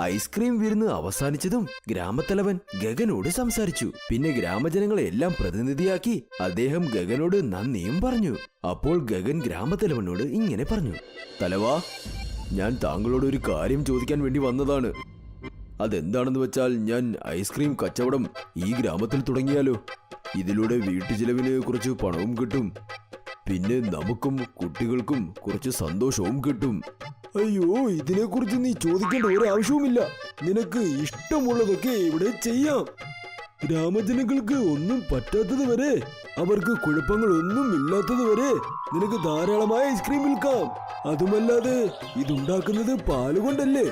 ഐസ്ക്രീം വിരുന്ന് അവസാനിച്ചതും ഗ്രാമത്തലവൻ ഗഗനോട് സംസാരിച്ചു. പിന്നെ ഗ്രാമജനങ്ങളെ എല്ലാം പ്രതിനിധിയാക്കി അദ്ദേഹം ഗഗനോട് നന്ദിയും പറഞ്ഞു. അപ്പോൾ ഗഗൻ ഗ്രാമത്തലവനോട് ഇങ്ങനെ പറഞ്ഞു: തലവാ, ഞാൻ താങ്കളോട് ഒരു കാര്യം ചോദിക്കാൻ വേണ്ടി വന്നതാണ്. അതെന്താണെന്ന് വെച്ചാൽ, ഞാൻ ഐസ്ക്രീം കച്ചവടം ഈ ഗ്രാമത്തിൽ തുടങ്ങിയാലോ? ഇതിലൂടെ വീട്ടുചിലവിന് കുറച്ച് പണവും കിട്ടും, പിന്നെ നമുക്കും കുട്ടികൾക്കും കുറച്ച് സന്തോഷവും കിട്ടും. അയ്യോ, ഇതിനെക്കുറിച്ച് നീ ചോദിക്കേണ്ട ഒരു ആവശ്യവുമില്ല. നിനക്ക് ഇഷ്ടമുള്ളതൊക്കെ ഇവിടെ ചെയ്യാം. ഗ്രാമജനങ്ങൾക്ക് ഒന്നും പറ്റാത്തത് വരെ, അവർക്ക് കുഴപ്പങ്ങളൊന്നും ഇല്ലാത്തത് വരെ നിനക്ക് ധാരാളമായ ഐസ്ക്രീം വിൽക്കാം. അതുമല്ലാതെ ഇതുണ്ടാക്കുന്നത് പാലുകൊണ്ടല്ലേ.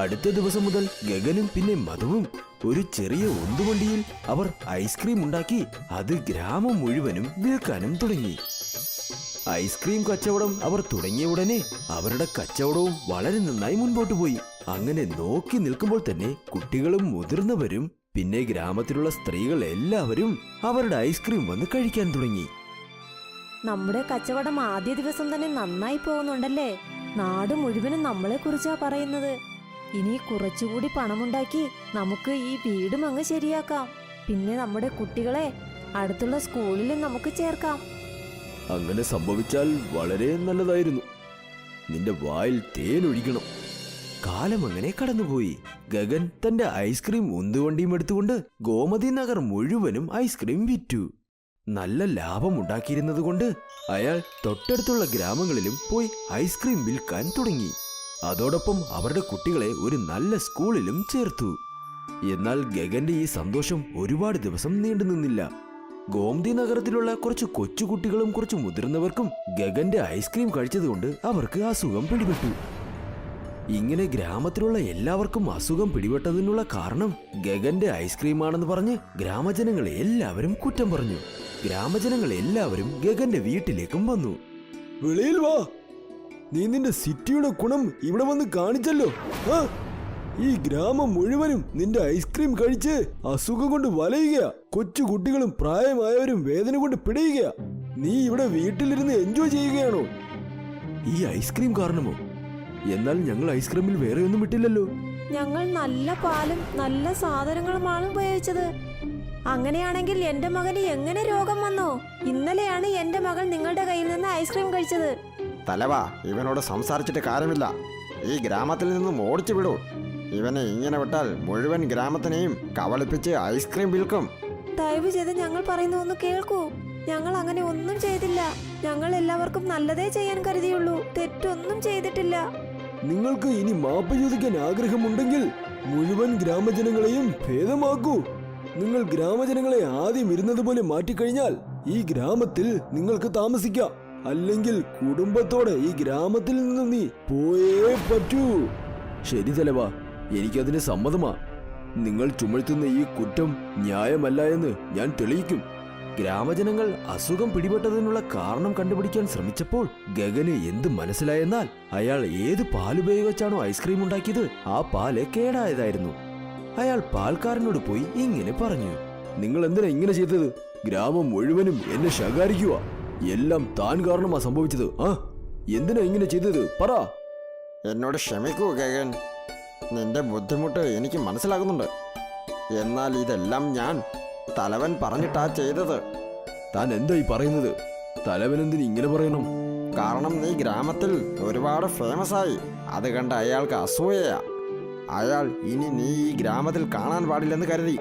അടുത്ത ദിവസം മുതൽ ഗഗനും പിന്നെ മധുവും ഒരു ചെറിയ ഉന്തുവണ്ടിയിൽ അവർ ഐസ്ക്രീം ഉണ്ടാക്കി അത് ഗ്രാമം മുഴുവനും വിൽക്കാനും തുടങ്ങി. ഐസ്ക്രീം കച്ചവടം അവർ തുടങ്ങിയ ഉടനെ അവരുടെ കച്ചവടവും വളരെ നന്നായി മുൻപോട്ട് പോയി. അങ്ങനെ നോക്കി നിൽക്കുമ്പോൾ തന്നെ കുട്ടികളും മുതിർന്നവരും പിന്നെ ഗ്രാമത്തിലുള്ള സ്ത്രീകൾ എല്ലാവരും അവരുടെ ഐസ്ക്രീം വന്ന് കഴിക്കാൻ തുടങ്ങി. നമ്മുടെ കച്ചവടം ആദ്യ ദിവസം തന്നെ നന്നായി പോകുന്നുണ്ടല്ലേ? നാട് മുഴുവനും നമ്മളെ കുറിച്ചാ പറയുന്നത്. ഇനി കുറച്ചുകൂടി പണമുണ്ടാക്കി നമുക്ക് ഈ വീടും അങ്ങ് ശരിയാക്കാം. പിന്നെ നമ്മുടെ കുട്ടികളെ അടുത്തുള്ള സ്കൂളിലും നമുക്ക് ചേർക്കാം. അങ്ങനെ സംഭവിച്ചാൽ വളരെ നല്ലതായിരുന്നു. നിന്റെ വായിൽ തേനൊഴിക്കണം. കാലം അങ്ങനെ കടന്നുപോയി. ഗഗൻ തന്റെ ഐസ്ക്രീം ഉന്തുവണ്ടിയും എടുത്തുകൊണ്ട് ഗോമതി നഗർ മുഴുവനും ഐസ്ക്രീം വിറ്റു. നല്ല ലാഭം ഉണ്ടാക്കിയിരുന്നത് കൊണ്ട് അയാൾ തൊട്ടടുത്തുള്ള ഗ്രാമങ്ങളിലും പോയി ഐസ്ക്രീം വിൽക്കാൻ തുടങ്ങി. അതോടൊപ്പം അവരുടെ കുട്ടികളെ ഒരു നല്ല സ്കൂളിലും ചേർത്തു. എന്നാൽ ഗഗന്റെ ഈ സന്തോഷം ഒരുപാട് ദിവസം നീണ്ടു നിന്നില്ല. ഗോമതി നഗരത്തിലുള്ള കുറച്ച് കൊച്ചുകുട്ടികളും കുറച്ച് മുതിർന്നവർക്കും ഗഗന്റെ ഐസ്ക്രീം കഴിച്ചതുകൊണ്ട് അവർക്ക് അസുഖം പിടിപെട്ടു. ഇങ്ങനെ ഗ്രാമത്തിലുള്ള എല്ലാവർക്കും അസുഖം പിടിപെട്ടതിനുള്ള കാരണം ഗഗന്റെ ഐസ്ക്രീം ആണെന്ന് പറഞ്ഞ് ഗ്രാമജനങ്ങളെ എല്ലാവരും കുറ്റം പറഞ്ഞു. ഗ്രാമജനങ്ങൾ എല്ലാവരും ഗഗന്റെ വീട്ടിലേക്കും വന്നു. വെളിയിൽ വാ, നീ നിന്റെ സിറ്റിയുടെ ഗുണം ഇവിടെ വന്ന് കാണിച്ചല്ലോ. ഈ ഗ്രാമം മുഴുവനും നിന്റെ ഐസ്ക്രീം കഴിച്ച് അസുഖം കൊണ്ട് വലയുക, കൊച്ചു കുട്ടികളും പ്രായമായവരും വേദന കൊണ്ട് പിടയുക. നീ ഇവിടെ വീട്ടിലിരുന്ന് എൻജോയ് ചെയ്യുകയാണോ? ഈ ഐസ്ക്രീം കാരണമോ? എന്നാൽ ഞങ്ങൾ ഐസ്ക്രീമിൽ വേറെ ഒന്നും ഇട്ടില്ലല്ലോ. ഞങ്ങൾ നല്ല പാലും നല്ല സാധനങ്ങളുമാണ് ഉപയോഗിച്ചത്. അങ്ങനെയാണെങ്കിൽ എന്റെ മകന് എങ്ങനെ രോഗം വന്നോ? ഇന്നലെയാണ് എന്റെ മകൾ നിങ്ങളുടെ കയ്യിൽ നിന്ന് ഐസ്ക്രീം കഴിച്ചത്. തലവാ, ഇവനോട് സംസാരിച്ചിട്ട് കാര്യമില്ല. ഈ ഗ്രാമത്തിൽ നിന്നും ഓടിച്ചു വിടൂ. ഇവനെ ഇങ്ങനെ വിട്ടാൽ മുഴുവൻ ഗ്രാമത്തിനെയും കവളിപ്പിച്ച് ഐസ്ക്രീം വിൽക്കും. ദയവ് ചെയ്ത് ഞങ്ങൾ പറയുന്ന ഒന്ന് കേൾക്കൂ. ഞങ്ങൾ അങ്ങനെ ഒന്നും ചെയ്തില്ല. ഞങ്ങൾ എല്ലാവർക്കും നല്ലതേ ചെയ്യാൻ കരുതിയുള്ളൂ, തെറ്റൊന്നും ചെയ്തിട്ടില്ല. നിങ്ങൾക്ക് ഇനി മാപ്പ് ചോദിക്കാൻ ആഗ്രഹമുണ്ടെങ്കിൽ മുഴുവൻ ഗ്രാമജനങ്ങളെയും ഭേദമാക്കൂ. നിങ്ങൾ ഗ്രാമജനങ്ങളെ ആദ്യം ഇരുന്നത് പോലെ മാറ്റിക്കഴിഞ്ഞാൽ ഈ ഗ്രാമത്തിൽ നിങ്ങൾക്ക് താമസിക്കാം. അല്ലെങ്കിൽ കുടുംബത്തോടെ ഈ ഗ്രാമത്തിൽ നിന്ന് നീ പോയേ പറ്റൂ. ശരി തലവാ, എനിക്കതിന് സമ്മതമാ. നിങ്ങൾ ചുമത്തുന്ന ഈ കുറ്റം ന്യായമല്ല എന്ന് ഞാൻ തെളിയിക്കും. ഗ്രാമജനങ്ങൾ അസുഖം പിടിപെട്ടതിനുള്ള കാരണം കണ്ടുപിടിക്കാൻ ശ്രമിച്ചപ്പോൾ ഗഗന് എന്ത് മനസ്സിലായെന്നാൽ അയാൾ ഏത് പാലുപയോഗിച്ചാണോ ഐസ്ക്രീം ഉണ്ടാക്കിയത് ആ പാല് കേടായതായിരുന്നു. അയാൾ പാൽക്കാരനോട് പോയി ഇങ്ങനെ പറഞ്ഞു: നിങ്ങൾ എന്തിനാ ഇങ്ങനെ ചെയ്തത്? ഗ്രാമം മുഴുവനും എന്നെ ശകാരിക്കുക. എല്ലാം താൻ കാരണമാ സംഭവിച്ചത്. എന്തിനാ ഇങ്ങനെ ചെയ്തത്? പറ. എന്നോട് ക്ഷമിക്കൂ ഗഗൻ, നിന്റെ ബുദ്ധിമുട്ട് എനിക്ക് മനസ്സിലാകുന്നുണ്ട്. എന്നാൽ ഇതെല്ലാം ഞാൻ തലവൻ പറഞ്ഞിട്ടാ ചെയ്തത്. താൻ എന്തായി പറയുന്നത്? തലവൻ എന്തിന് ഇങ്ങനെ പറയണം? കാരണം നീ ഗ്രാമത്തിൽ ഒരുപാട് ഫേമസ് ആയി. അത് കണ്ട് അയാൾക്ക് അസൂയയാ. അയാൾ ഇനി നീ ഈ ഗ്രാമത്തിൽ കാണാൻ പാടില്ലെന്ന് കരുതി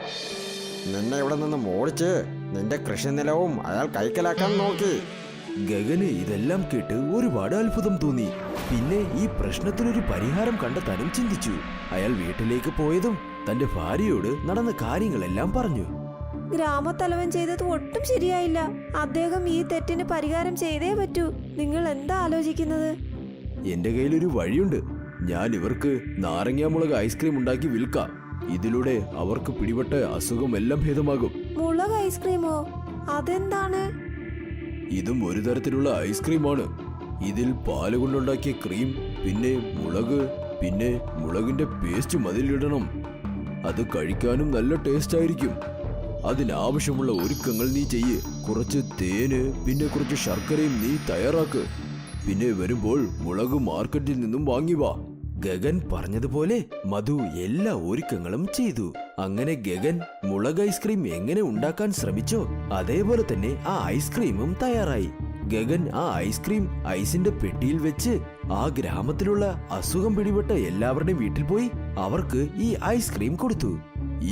നിന്നെ ഇവിടെ നിന്ന് ഓടിച്ച് നിന്റെ കൃഷിനിലവും അയാൾ കൈക്കലാക്കാൻ നോക്കി. ഗഗന് ഇതെല്ലാം കേട്ട് ഒരുപാട് അത്ഭുതം തോന്നി. പിന്നെ ഈ പ്രശ്നത്തിനൊരു പരിഹാരം കണ്ടെത്താനും ചിന്തിച്ചു. അയാൾ വീട്ടിലേക്ക് പോയതും തന്റെ ഭാര്യയോട് നടന്ന കാര്യങ്ങളെല്ലാം പറഞ്ഞു. ഗ്രാമത്തലവൻ ചെയ്തത് ഒട്ടും ശരിയായില്ല. അദ്ദേഹം ഈ തെറ്റിന് പരിഹാരം ചെയ്തേ പറ്റൂ. നിങ്ങൾ എന്താ ആലോചിക്കുന്നത്? എന്റെ കയ്യിലൊരു വഴിയുണ്ട്. ഞാൻ ഇവർക്ക് നാരങ്ങാമുളക് ഐസ്ക്രീം ഉണ്ടാക്കി വിൽക്കാം. ഇതിലൂടെ അവർക്ക് പിടിപെട്ട അസുഖം എല്ലാം ഭേദമാകും. മുളക് ഐസ്ക്രീമോ? അതെന്താണ്? ഇതും ഒരു തരത്തിലുള്ള ഐസ്ക്രീമാണ്. ഇതിൽ പാല് കൊണ്ടുണ്ടാക്കിയ ക്രീം, പിന്നെ മുളക്, പിന്നെ മുളകിന്റെ പേസ്റ്റ് മതിലിടണം. അത് കഴിക്കാനും നല്ല ടേസ്റ്റ് ആയിരിക്കും. അതിനാവശ്യമുള്ള ഒരുക്കങ്ങൾ നീ ചെയ്യ്. കുറച്ച് തേന്, പിന്നെ കുറച്ച് ശർക്കരയും നീ തയ്യാറാക്ക്. പിന്നെ വരുമ്പോൾ മുളക് മാർക്കറ്റിൽ നിന്നും വാങ്ങി വാ. ഗഗൻ പറഞ്ഞതുപോലെ മധു എല്ലാ ഒരുക്കങ്ങളും ചെയ്തു. അങ്ങനെ ഗഗൻ മുളക് ഐസ്ക്രീം എങ്ങനെ ഉണ്ടാക്കാൻ ശ്രമിച്ചോ അതേപോലെ തന്നെ ആ ഐസ്ക്രീമും തയ്യാറായി. ഗഗൻ ആ ഐസ്ക്രീം ഐസിന്റെ പെട്ടിയിൽ വെച്ച് ആ ഗ്രാമത്തിലുള്ള അസുഖം പിടിപെട്ട എല്ലാവരുടെയും വീട്ടിൽ പോയി അവർക്ക് ഈ ഐസ്ക്രീം കൊടുത്തു.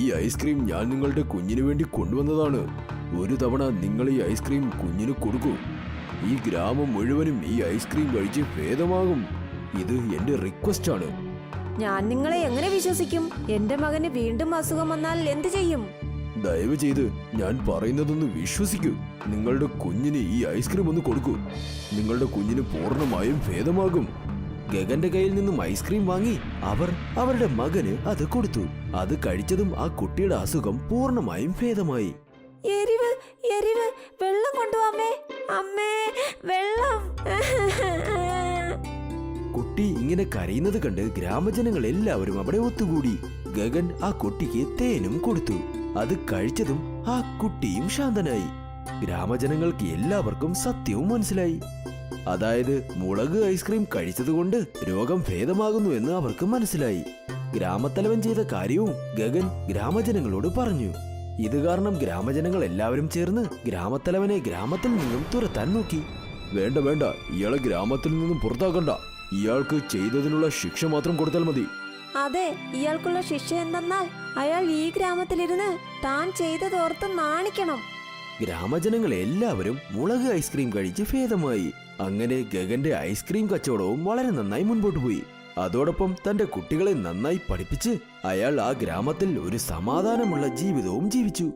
ഈ ഐസ്ക്രീം ഞാൻ നിങ്ങളുടെ കുഞ്ഞിനു വേണ്ടി കൊണ്ടുവന്നതാണ്. ഒരു തവണ നിങ്ങൾ ഈ ഐസ്ക്രീം കുഞ്ഞിന് കൊടുക്കൂ. ഈ ഗ്രാമം മുഴുവനും ഈ ഐസ്ക്രീം കഴിച്ച് ഭേദമാകും. ഇത് എന്റെ റിക്വസ്റ്റ് ആണ്. ഞാൻ നിങ്ങളെ എങ്ങനെ വിശ്വസിക്കും? എന്റെ മകന് വീണ്ടും അസുഖം വന്നാൽ എന്ത് ചെയ്യും? ദയവ് ചെയ്ത് ഞാൻ പറയുന്നതൊന്ന് വിശ്വസിക്കൂ. നിങ്ങളുടെ കുഞ്ഞിന് ഈ ഐസ്ക്രീം ഒന്ന് കൊടുക്കൂ. നിങ്ങളുടെ കുഞ്ഞിന് പൂർണ്ണമായും ഭേദമാകും. ഗഗന്റെ കയ്യിൽ നിന്നും ഐസ്ക്രീം വാങ്ങി അവർ അവരുടെ മകന് അത് കൊടുത്തു. അത് കഴിച്ചതും ആ കുട്ടിയുടെ അസുഖം പൂർണ്ണമായും ഭേദമായി. എരിവ്, എരിവ്, വെള്ളം കൊണ്ടുവാ അമ്മേ, വെള്ളം. കുട്ടി ഇങ്ങനെ കരയുന്നത് കണ്ട് ഗ്രാമജനങ്ങൾ എല്ലാവരും അവിടെ ഒത്തുകൂടി. ഗഗൻ ആ കുട്ടിക്ക് തേനും കൊടുത്തു. അത് കഴിച്ചതും ആ കുട്ടിയും ശാന്തനായി. ഗ്രാമജനങ്ങൾക്ക് എല്ലാവർക്കും സത്യവും മനസ്സിലായി. അതായത് മുളക് ഐസ്ക്രീം കഴിച്ചതുകൊണ്ട് രോഗം ഭേദമാകുന്നു എന്ന് അവർക്ക് മനസ്സിലായി. ഗ്രാമത്തലവൻ ചെയ്ത കാര്യവും ഗഗൻ ഗ്രാമജനങ്ങളോട് പറഞ്ഞു. ഇത് കാരണം ഗ്രാമജനങ്ങൾ എല്ലാവരും ചേർന്ന് ഗ്രാമത്തലവനെ ഗ്രാമത്തിൽ നിന്നും തുരത്താൻ നോക്കി. വേണ്ട വേണ്ട, ഇയാളെ ഗ്രാമത്തിൽ നിന്നും പുറത്താക്കണ്ട. ഇയാൾക്ക് ചെയ്തതിനുള്ള ശിക്ഷ മാത്രം കൊടുത്താൽ മതി. അതെ, ഇയാൾക്കുള്ള ശിക്ഷ എന്തെന്നാൽ അയാൾ ഈ ഗ്രാമത്തിലിരുന്ന് താൻ ചെയ്തതോർത്ത് നാണിക്കണം. ഗ്രാമജനങ്ങൾ എല്ലാവരും മുളക് ഐസ്ക്രീം കഴിച്ച് ഭേദമായി. അങ്ങനെ ഗഗന്റെ ഐസ്ക്രീം കച്ചവടവും വളരെ നന്നായി മുൻപോട്ട് പോയി. അതോടൊപ്പം തന്റെ കുട്ടികളെ നന്നായി പഠിപ്പിച്ച് അയാൾ ആ ഗ്രാമത്തിൽ ഒരു സമാധാനമുള്ള ജീവിതവും ജീവിച്ചു.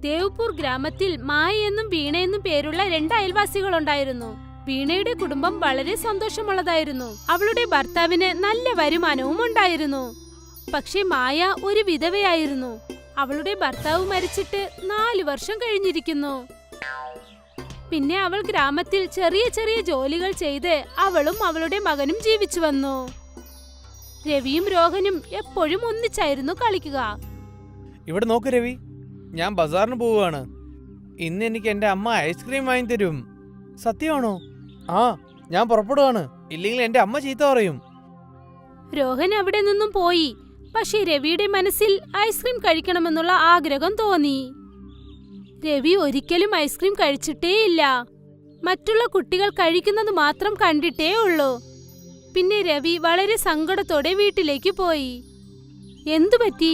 ദേവ്പൂർ ഗ്രാമത്തിൽ മായ എന്നും വീണ എന്നും പേരുള്ള 2 അയൽവാസികൾ ഉണ്ടായിരുന്നു. വീണയുടെ കുടുംബം വളരെ സന്തോഷമുള്ളതായിരുന്നു. അവളുടെ ഭർത്താവിന് നല്ല വരുമാനവും ഉണ്ടായിരുന്നു. പക്ഷേ മായ ഒരു വിധവയായിരുന്നു. അവളുടെ ഭർത്താവ് മരിച്ചിട്ട് 4 വർഷം കഴിഞ്ഞിരിക്കുന്നു. പിന്നെ അവൾ ഗ്രാമത്തിൽ ചെറിയ ചെറിയ ജോലികൾ ചെയ്ത് അവളും അവളുടെ മകനും ജീവിച്ചു വന്നു. രവിയും രോഹനും എപ്പോഴും ഒന്നിച്ചായിരുന്നു കളിക്കുക. ഇവിടെ നോക്ക് രവി, ഞാൻ ബസാറിന് പോവുകയാണ്. ഇന്ന് എനിക്ക് എൻ്റെ അമ്മ ഐസ്ക്രീം വാങ്ങി തരും. സത്യമാണോ? ആ, ഞാൻ പുറപ്പെടുവാണ്. ഇല്ലെങ്കിൽ എൻ്റെ അമ്മ ചീത്ത പറയും. രോഹൻ അവിടെ നിന്നും പോയി. പക്ഷേ രവിയുടെ മനസ്സിൽ ഐസ്ക്രീം കഴിക്കണമെന്നുള്ള ആഗ്രഹം തോന്നി. രവി ഒരിക്കലും ഐസ്ക്രീം കഴിച്ചിട്ടേയില്ല. മറ്റുള്ള കുട്ടികൾ കഴിക്കുന്നത് മാത്രം കണ്ടിട്ടേ ഉള്ളൂ. പിന്നെ രവി വളരെ സങ്കടത്തോടെ വീട്ടിലേക്ക് പോയി. എന്തുപറ്റി?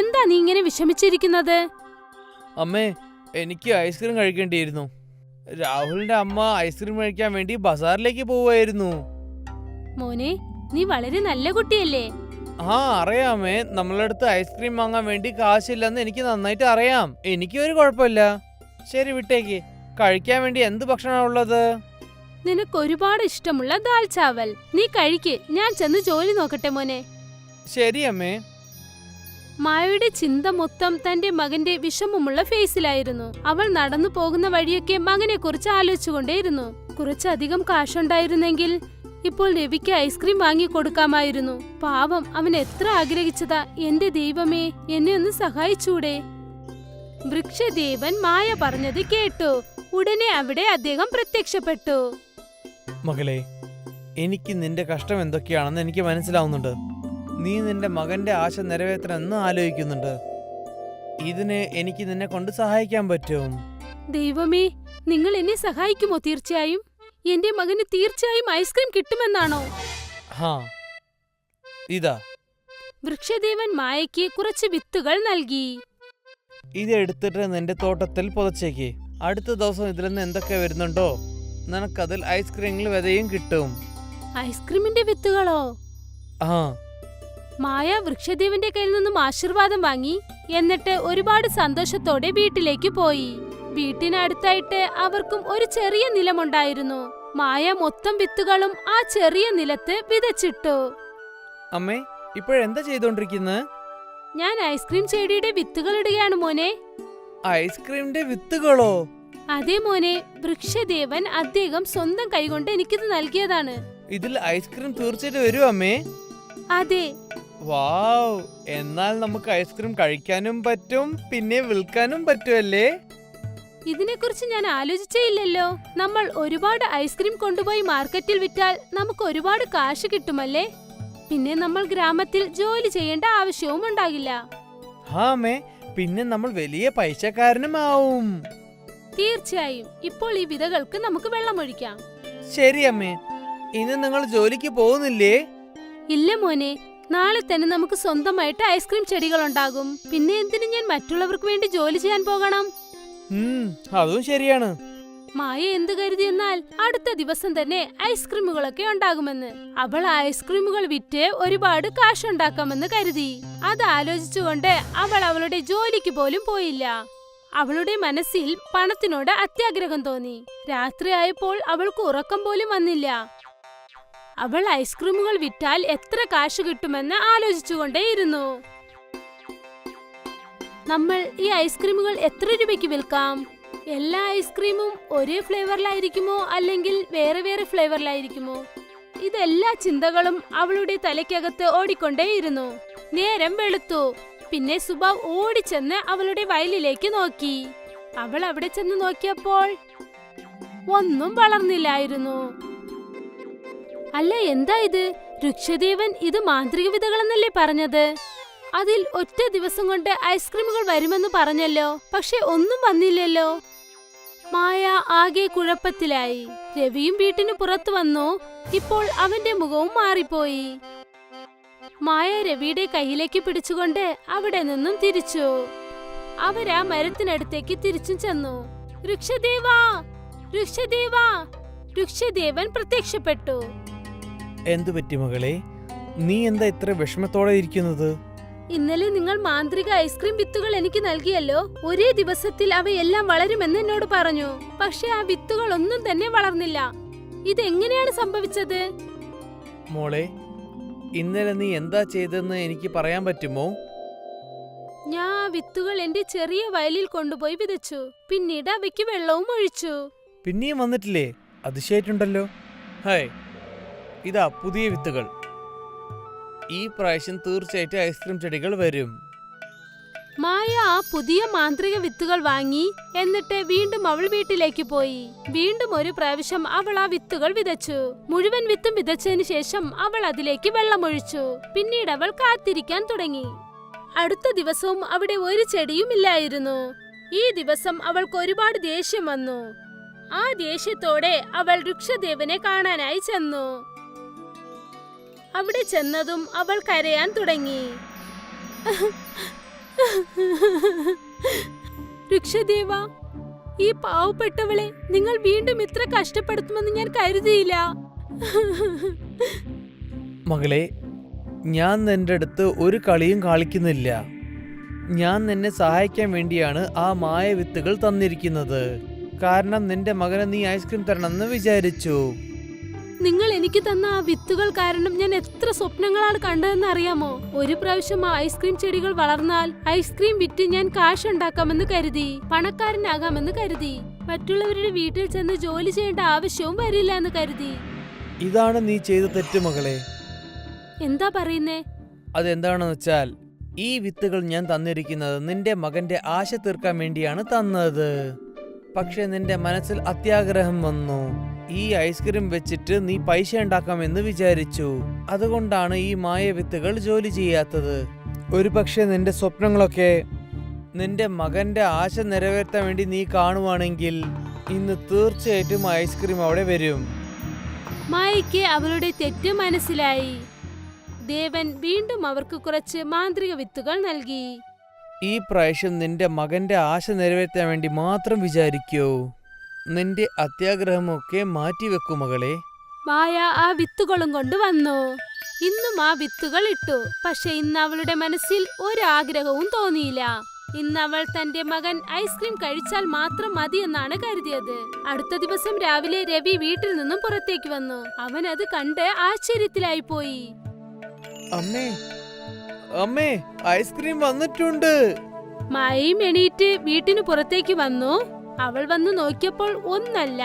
എന്താ നീ ഇങ്ങനെ വിഷമിച്ചിരിക്കുന്നത്? അമ്മേ, എനിക്ക് ഐസ്ക്രീം കഴിക്കേണ്ടിയിരുന്നു. രാഹുലിന്റെ അമ്മ ഐസ്ക്രീം കഴിക്കാൻ വേണ്ടി ബസാറിലേക്ക് പോവുമായിരുന്നു. മോനെ, നീ വളരെ നല്ല കുട്ടിയല്ലേ? ആ, അറിയാമേ. നമ്മളടുത്ത് ഐസ്ക്രീം വാങ്ങാൻ വേണ്ടി കാശില്ലെന്ന് എനിക്ക് നന്നായിട്ട് അറിയാം. എനിക്കൊരു കുഴപ്പമില്ല. ശരി, വിട്ടേക്ക്. കഴിക്കാൻ വേണ്ടി എന്ത് ഭക്ഷണമാണ് ഉള്ളത്? നിനക്ക് ഒരുപാട് ഇഷ്ടമുള്ള ദാൽ ചാവൽ. നീ കഴിക്ക്. ഞാൻ ചെന്ന് ജോലി നോക്കട്ടെ മോനെ. ശരി അമ്മേ. മായയുടെ ചിന്ത മൊത്തം തന്റെ മകന്റെ വിഷമമുള്ള ഫേസിലായിരുന്നു. അവൾ നടന്നു പോകുന്ന വഴിയൊക്കെ മകനെ കുറിച്ച് ആലോചിച്ചുകൊണ്ടേയിരുന്നു. കുറച്ചധികം കാശുണ്ടായിരുന്നെങ്കിൽ ഇപ്പോൾ രവിക്ക് ഐസ്ക്രീം വാങ്ങി കൊടുക്കാമായിരുന്നു. പാവം, അവൻ എത്ര ആഗ്രഹിച്ചതാ. എന്റെ ദൈവമേ, എന്നെ ഒന്ന് സഹായിച്ചൂടെ? വൃക്ഷദേവൻ മായ പറഞ്ഞത് കേട്ടു. ഉടനെ അവിടെ അദ്ദേഹം പ്രത്യക്ഷപ്പെട്ടു. മകളെ, എനിക്ക് നിന്റെ കഷ്ടം എന്തൊക്കെയാണെന്ന് എനിക്ക് മനസ്സിലാവുന്നുണ്ട്. നീ നിന്റെ മകന്റെ ആശ നിറവേറ്റണമെന്ന് ആലോചിക്കുന്നുണ്ട്. ഇതിന് എനിക്ക് നിന്നെ കൊണ്ട് സഹായിക്കാൻ പറ്റും. ദൈവമേ, നിങ്ങൾ എന്നെ സഹായിക്കുമോ? തീർച്ചയായും. എന്റെ മകന് തീർച്ചയായും ഐസ്ക്രീം കിട്ടുമെന്നാണോ? ഹാ, ഇതാ. വൃക്ഷദേവൻ മായയ്ക്ക് കുറച്ച് വിത്തുകൾ നൽകി. ഇത് എടുത്തിട്ട് നിന്റെ തോട്ടത്തിൽ പുതച്ചേക്ക്. അടുത്ത ദിവസം ഇതിൽ നിന്ന് എന്തൊക്കെ വരുന്നുണ്ടോ നിനക്കതിൽ ഐസ്ക്രീമിൽ വിതയും കിട്ടും. ഐസ്ക്രീമിന്റെ വിത്തുകളോ? ആ. മായ വൃക്ഷദേവന്റെ കയ്യിൽ നിന്നും ആശീർവാദം വാങ്ങി. എന്നിട്ട് ഒരുപാട് സന്തോഷത്തോടെ വീട്ടിലേക്ക് പോയി. വീട്ടിനടുത്തായിട്ട് അവർക്കും ഒരു ചെറിയ നിലമുണ്ടായിരുന്നു. മായ മൊത്തം വിത്തുകളും ആ ചെറിയ നിലത്ത് വിതച്ചിട്ടു. അമ്മേ, ഇപ്പോഴെന്താ ചെയ്തോണ്ടിരിക്കുന്നത്? ഞാൻ ഐസ്ക്രീം ചെടിയുടെ വിത്തുകൾ ഇടുകയാണ് മോനെ. ഐസ്ക്രീമിന്റെ വിത്തുകളോ? അതെ മോനെ, വൃക്ഷദേവൻ അദ്ദേഹം സ്വന്തം കൈകൊണ്ട് എനിക്കിത് നൽകിയതാണ്. ഇതിൽ ഐസ്ക്രീം തീർച്ചയായിട്ടും വരും അമ്മേ. അതെ. വാവ്, എന്നാൽ നമുക്ക് ഐസ്ക്രീം കഴിക്കാനും പറ്റും, പിന്നെ വിൽക്കാനും പറ്റുമല്ലേ? ഇതിനെക്കുറിച്ച് ഞാൻ ആലോചിച്ചേ ഇല്ലല്ലോ. നമ്മൾ ഒരുപാട് ഐസ്ക്രീം കൊണ്ടുപോയി മാർക്കറ്റിൽ വിറ്റാൽ നമുക്ക് ഒരുപാട് കാശ് കിട്ടുമല്ലേ? പിന്നെ നമ്മൾ ഗ്രാമത്തിൽ ജോലി ചെയ്യേണ്ട ആവശ്യവും ഉണ്ടാകില്ല. ഹാ അമ്മേ, പിന്നെ നമ്മൾ വലിയ പൈസക്കാരനും ആവും. തീർച്ചയായും. ഇപ്പോൾ ഈ വിതകൾക്ക് നമുക്ക് വെള്ളമൊഴിക്കാം. ശരി അമ്മേ. ഇന്ന് നിങ്ങൾ ജോലിക്ക് പോകുന്നില്ലേ? ഇല്ല മോനെ, നാളെ തന്നെ നമുക്ക് സ്വന്തമായിട്ട് ഐസ്ക്രീം ചെടികൾ ഉണ്ടാകും. പിന്നെ എന്തിനു ഞാൻ മറ്റുള്ളവർക്ക് വേണ്ടി ജോലി ചെയ്യാൻ പോകണം? അതും ശരിയാണ്. മായ എന്ത് കരുതിയെന്നാൽ അടുത്ത ദിവസം തന്നെ ഐസ്ക്രീമുകളൊക്കെ ഉണ്ടാകുമെന്ന്. അവൾ ഐസ്ക്രീമുകൾ വിറ്റ് ഒരുപാട് കാശുണ്ടാക്കാമെന്ന് കരുതി. അത് ആലോചിച്ചുകൊണ്ട് അവൾ അവളുടെ ജോലിക്ക് പോലും പോയില്ല. അവളുടെ മനസ്സിൽ പണത്തിനോട് അത്യാഗ്രഹം തോന്നി. രാത്രിയായപ്പോൾ അവൾക്ക് ഉറക്കം പോലും വന്നില്ല. അവൾ ഐസ്ക്രീമുകൾ വിറ്റാൽ എത്ര കാശ് കിട്ടുമെന്ന് ആലോചിച്ചുകൊണ്ടേയിരുന്നു. നമ്മൾ ഈ ഐസ്ക്രീമുകൾ എത്ര രൂപയ്ക്ക് വിൽക്കാം? എല്ലാ ഐസ്ക്രീമും ഒരേ ഫ്ലേവറിലായിരിക്കുമോ അല്ലെങ്കിൽ വേറെ വേറെ ഫ്ലേവറിലായിരിക്കുമോ? ഇതെല്ലാ ചിന്തകളും അവളുടെ തലയ്ക്കകത്ത് ഓടിക്കൊണ്ടേയിരുന്നു. നേരം വെളുത്തു. പിന്നെ സുബാവ് ഓടിച്ചെന്ന് അവളുടെ വയലിലേക്ക് നോക്കി. അവൾ അവിടെ ചെന്ന് നോക്കിയപ്പോൾ ഒന്നും വളർന്നില്ലായിരുന്നു. അല്ല, എന്താ ഇത്? വൃക്ഷദേവൻ ഇത് മാന്ത്രിക വിതകളെന്നല്ലേ പറഞ്ഞത്? അതിൽ ഒറ്റ ദിവസം കൊണ്ട് ഐസ്ക്രീമുകൾ വരുമെന്ന് പറഞ്ഞല്ലോ. പക്ഷെ ഒന്നും വന്നില്ലല്ലോ. മായ ആകെ കുഴപ്പത്തിലായി. രവിയും വീട്ടിന് പുറത്തു വന്നു. ഇപ്പോൾ അവന്റെ മുഖവും മാറിപ്പോയി. മായ രവിയുടെ കയ്യിലേക്ക് പിടിച്ചുകൊണ്ട് അവിടെ നിന്നും തിരിച്ചു. അവരാ മരത്തിനടുത്തേക്ക് തിരിച്ചു ചെന്നു. വൃക്ഷദേവാ, വൃക്ഷദേവാ! വൃക്ഷദേവൻ പ്രത്യക്ഷപ്പെട്ടു. എന്തു പറ്റി മകളെ? നീ എന്താ ഇത്ര വിഷമത്തോടെ ഇരിക്കുന്നത്? ഇന്നലെ നിങ്ങൾ മാന്ത്രിക ഐസ്ക്രീം വിത്തുകൾ എനിക്ക് നൽകിയല്ലോ. ഒരേ ദിവസത്തിൽ അവയെല്ലാം വളരുമെന്ന് എന്നോട് പറഞ്ഞു. പക്ഷെ ആ വിത്തുകൾ ഒന്നും തന്നെ വളർന്നില്ല. ഇതെങ്ങനെയാണ് സംഭവിച്ചത്? മോളെ, ഇന്നലെ നീ എന്താ ചെയ്തതെന്ന് എനിക്ക് പറയാൻ പറ്റുമോ? ഞാൻ ആ വിത്തുകൾ എന്റെ ചെറിയ വയലിൽ കൊണ്ടുപോയി വിതച്ചു. പിന്നീട് അവയ്ക്ക് വെള്ളവും ഒഴിച്ചു. പിന്നെയും വന്നിട്ടില്ലേ? അതിശയായിട്ടുണ്ടല്ലോ. ഹായ്, ഇതാ പുതിയ വിത്തുകൾ. ഈ പ്രാവശ്യം തീർച്ചയായിട്ടും ഐസ്ക്രീം ചെടികൾ വരും. മായ ആ പുതിയ മാന്ത്രിക വിത്തുകൾ വാങ്ങി. എന്നിട്ട് വീണ്ടും അവൾ വീട്ടിലേക്ക് പോയി. വീണ്ടും ഒരു പ്രാവശ്യം അവൾ ആ വിത്തുകൾ വിതച്ചു. മുഴുവൻ വിത്തും വിതച്ചതിന് ശേഷം അവൾ അതിലേക്ക് വെള്ളമൊഴിച്ചു. പിന്നീട് അവൾ കാത്തിരിക്കാൻ തുടങ്ങി. അടുത്ത ദിവസവും അവിടെ ഒരു ചെടിയും ഇല്ലായിരുന്നു. ഈ ദിവസം അവൾക്ക് ഒരുപാട് ദേഷ്യം വന്നു. ആ ദേഷ്യത്തോടെ അവൾ വൃക്ഷദേവനെ കാണാനായി ചെന്നു. അവിടെ ചെന്നതും അവൾ കരയാൻ തുടങ്ങി. വൃക്ഷദേവ, ഈ പാവപ്പെട്ടവളെ നിങ്ങൾ വീണ്ടും ഇത്ര കഷ്ടപ്പെടുത്തുമെന്ന് ഞാൻ കരുതിയില്ല. മകളെ, ഞാൻ നിന്റെ അടുത്ത് ഒരു കളിയും കളിക്കുന്നില്ല. ഞാൻ നിന്നെ സഹായിക്കാൻ വേണ്ടിയാണ് ആ മായ വിത്തുകൾ തന്നിരിക്കുന്നത്. കാരണം നിന്റെ മകന് നീ ഐസ്ക്രീം തരണമെന്ന് വിചാരിച്ചു. നിങ്ങൾ എനിക്ക് തന്ന ആ വിത്തുകൾ കാരണം ഞാൻ എത്ര സ്വപ്നങ്ങളാണ് കണ്ടതെന്ന് അറിയാമോ? ഒരു പ്രാവശ്യം ആ ഐസ്ക്രീം ചെടികൾ വളർന്നാൽ ഐസ്ക്രീം വിറ്റ് ഞാൻ കാശ് ഉണ്ടാക്കാമെന്ന് കരുതി, പണക്കാരനാകാമെന്ന് കരുതി, മറ്റുള്ളവരുടെ വീട്ടിൽ ചെന്ന് ജോലി ചെയ്യേണ്ട ആവശ്യവും വരില്ല എന്ന് കരുതി. ഇതാണ് നീ ചെയ്ത തെറ്റ് മകളെ. എന്താ പറയുന്നേ? അതെന്താണെന്ന് വെച്ചാൽ, ഈ വിത്തുകൾ ഞാൻ തന്നിരിക്കുന്നത് നിന്റെ മകന്റെ ആശ തീർക്കാൻ വേണ്ടിയാണ് തന്നത്. പക്ഷെ നിന്റെ മനസ്സിൽ അത്യാഗ്രഹം വന്നു. ഈ ഐസ്ക്രീം വെച്ചിട്ട് നീ പൈസ ഉണ്ടാക്കാമെന്ന് വിചാരിച്ചു. അതുകൊണ്ടാണ് ഈ മായ വിത്തുകൾ ജോലി ചെയ്യാത്തത്. ഒരു പക്ഷെ നിന്റെ സ്വപ്നങ്ങളൊക്കെ നിന്റെ മകന്റെ ആശ നിറവേറ്റാൻ വേണ്ടി നീ കാണുവാണെങ്കിൽ ഇന്ന് തീർച്ചയായിട്ടും ഐസ്ക്രീം അവിടെ വരും. മായയ്ക്ക് അവളുടെ തെറ്റ് മനസ്സിലായി. ദേവൻ വീണ്ടും അവർക്ക് കുറച്ച് മാന്ത്രിക വിത്തുകൾ നൽകി. ഈ പ്രാവശ്യം നിന്റെ മകന്റെ ആശ നിറവേറ്റാൻ വേണ്ടി മാത്രം വിചാരിക്കൂ. നിന്റെ അത്യാഗ്രഹമൊക്കെ മാറ്റിവെക്കൂ മകളെ. മായ ആ വിത്തുകളും കൊണ്ട് വന്നു. ഇന്നും ആ വിത്തുകൾ ഇട്ടു. പക്ഷെ ഇന്ന് അവളുടെ മനസ്സിൽ ഒരാഗ്രഹവും തോന്നിയില്ല. ഇന്ന് അവൾ തന്റെ മകൻ ഐസ്ക്രീം കഴിച്ചാൽ മാത്രം മതി എന്നാണ് കരുതിയത്. അടുത്ത ദിവസം രാവിലെ രവി വീട്ടിൽ നിന്നും പുറത്തേക്ക് വന്നു. അവൻ അത് കണ്ട് ആശ്ചര്യത്തിലായി പോയി. അമ്മേ, അമ്മേ, ഐസ്ക്രീം വന്നിട്ടുണ്ട്. മായയും എണീറ്റ് വീട്ടിന് പുറത്തേക്ക് വന്നു. അവൾ വന്നു നോക്കിയപ്പോൾ ഒന്നല്ല,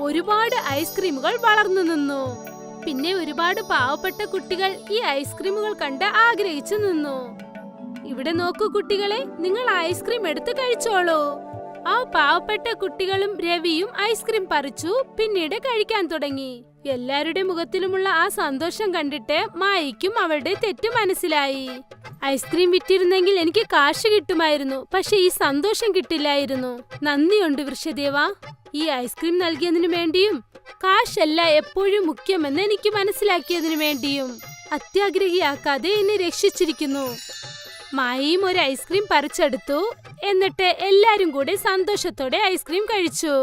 ഒരുപാട് ഐസ്ക്രീമുകൾ വളർന്നു നിന്നു. പിന്നെ ഒരുപാട് പാവപ്പെട്ട കുട്ടികൾ ഈ ഐസ്ക്രീമുകൾ കണ്ട് ആഗ്രഹിച്ചു നിന്നു. ഇവിടെ നോക്കൂ കുട്ടികളെ, നിങ്ങൾ ഐസ്ക്രീം എടുത്ത് കഴിച്ചോളൂ. ആ പാവപ്പെട്ട കുട്ടികളും രവിയും ഐസ്ക്രീം പറിച്ചു. പിന്നീട് കഴിക്കാൻ തുടങ്ങി. എല്ലാവരുടെ മുഖത്തിലുമുള്ള ആ സന്തോഷം കണ്ടിട്ട് മായയ്ക്കും അവളുടെ തെറ്റ് മനസ്സിലായി. ഐസ്ക്രീം വിറ്റിരുന്നെങ്കിൽ എനിക്ക് കാശ് കിട്ടുമായിരുന്നു, പക്ഷെ ഈ സന്തോഷം കിട്ടില്ലായിരുന്നു. നന്ദിയുണ്ട് വൃക്ഷദേവ. ഈ ഐസ്ക്രീം നൽകിയതിനു വേണ്ടിയും കാശല്ല എപ്പോഴും മുഖ്യമെന്ന് എനിക്ക് മനസ്സിലാക്കിയതിനു വേണ്ടിയും അത്യാഗ്രഹിയാക്കാതെ എന്നെ രക്ഷിച്ചിരിക്കുന്നു. മായയും ഒരു ഐസ്ക്രീം പറിച്ചെടുത്തു. എന്നിട്ട് എല്ലാരും കൂടെ സന്തോഷത്തോടെ ഐസ്ക്രീം കഴിച്ചു.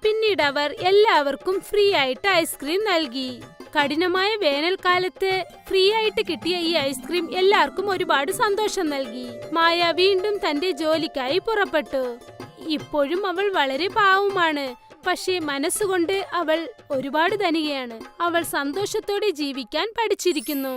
പിന്നീട് അവർ എല്ലാവർക്കും ഫ്രീ ആയിട്ട് ഐസ്ക്രീം നൽകി. കഠിനമായ വേനൽക്കാലത്ത് ഫ്രീ ആയിട്ട് കിട്ടിയ ഈ ഐസ്ക്രീം എല്ലാവർക്കും ഒരുപാട് സന്തോഷം നൽകി. മായ വീണ്ടും തന്റെ ജോലിക്കായി പുറപ്പെട്ടു. ഇപ്പോഴും അവൾ വളരെ പാവമാണ്. പക്ഷേ മനസ്സുകൊണ്ട് അവൾ ഒരുപാട് ധനികയാണ്. അവൾ സന്തോഷത്തോടെ ജീവിക്കാൻ പഠിച്ചിരിക്കുന്നു.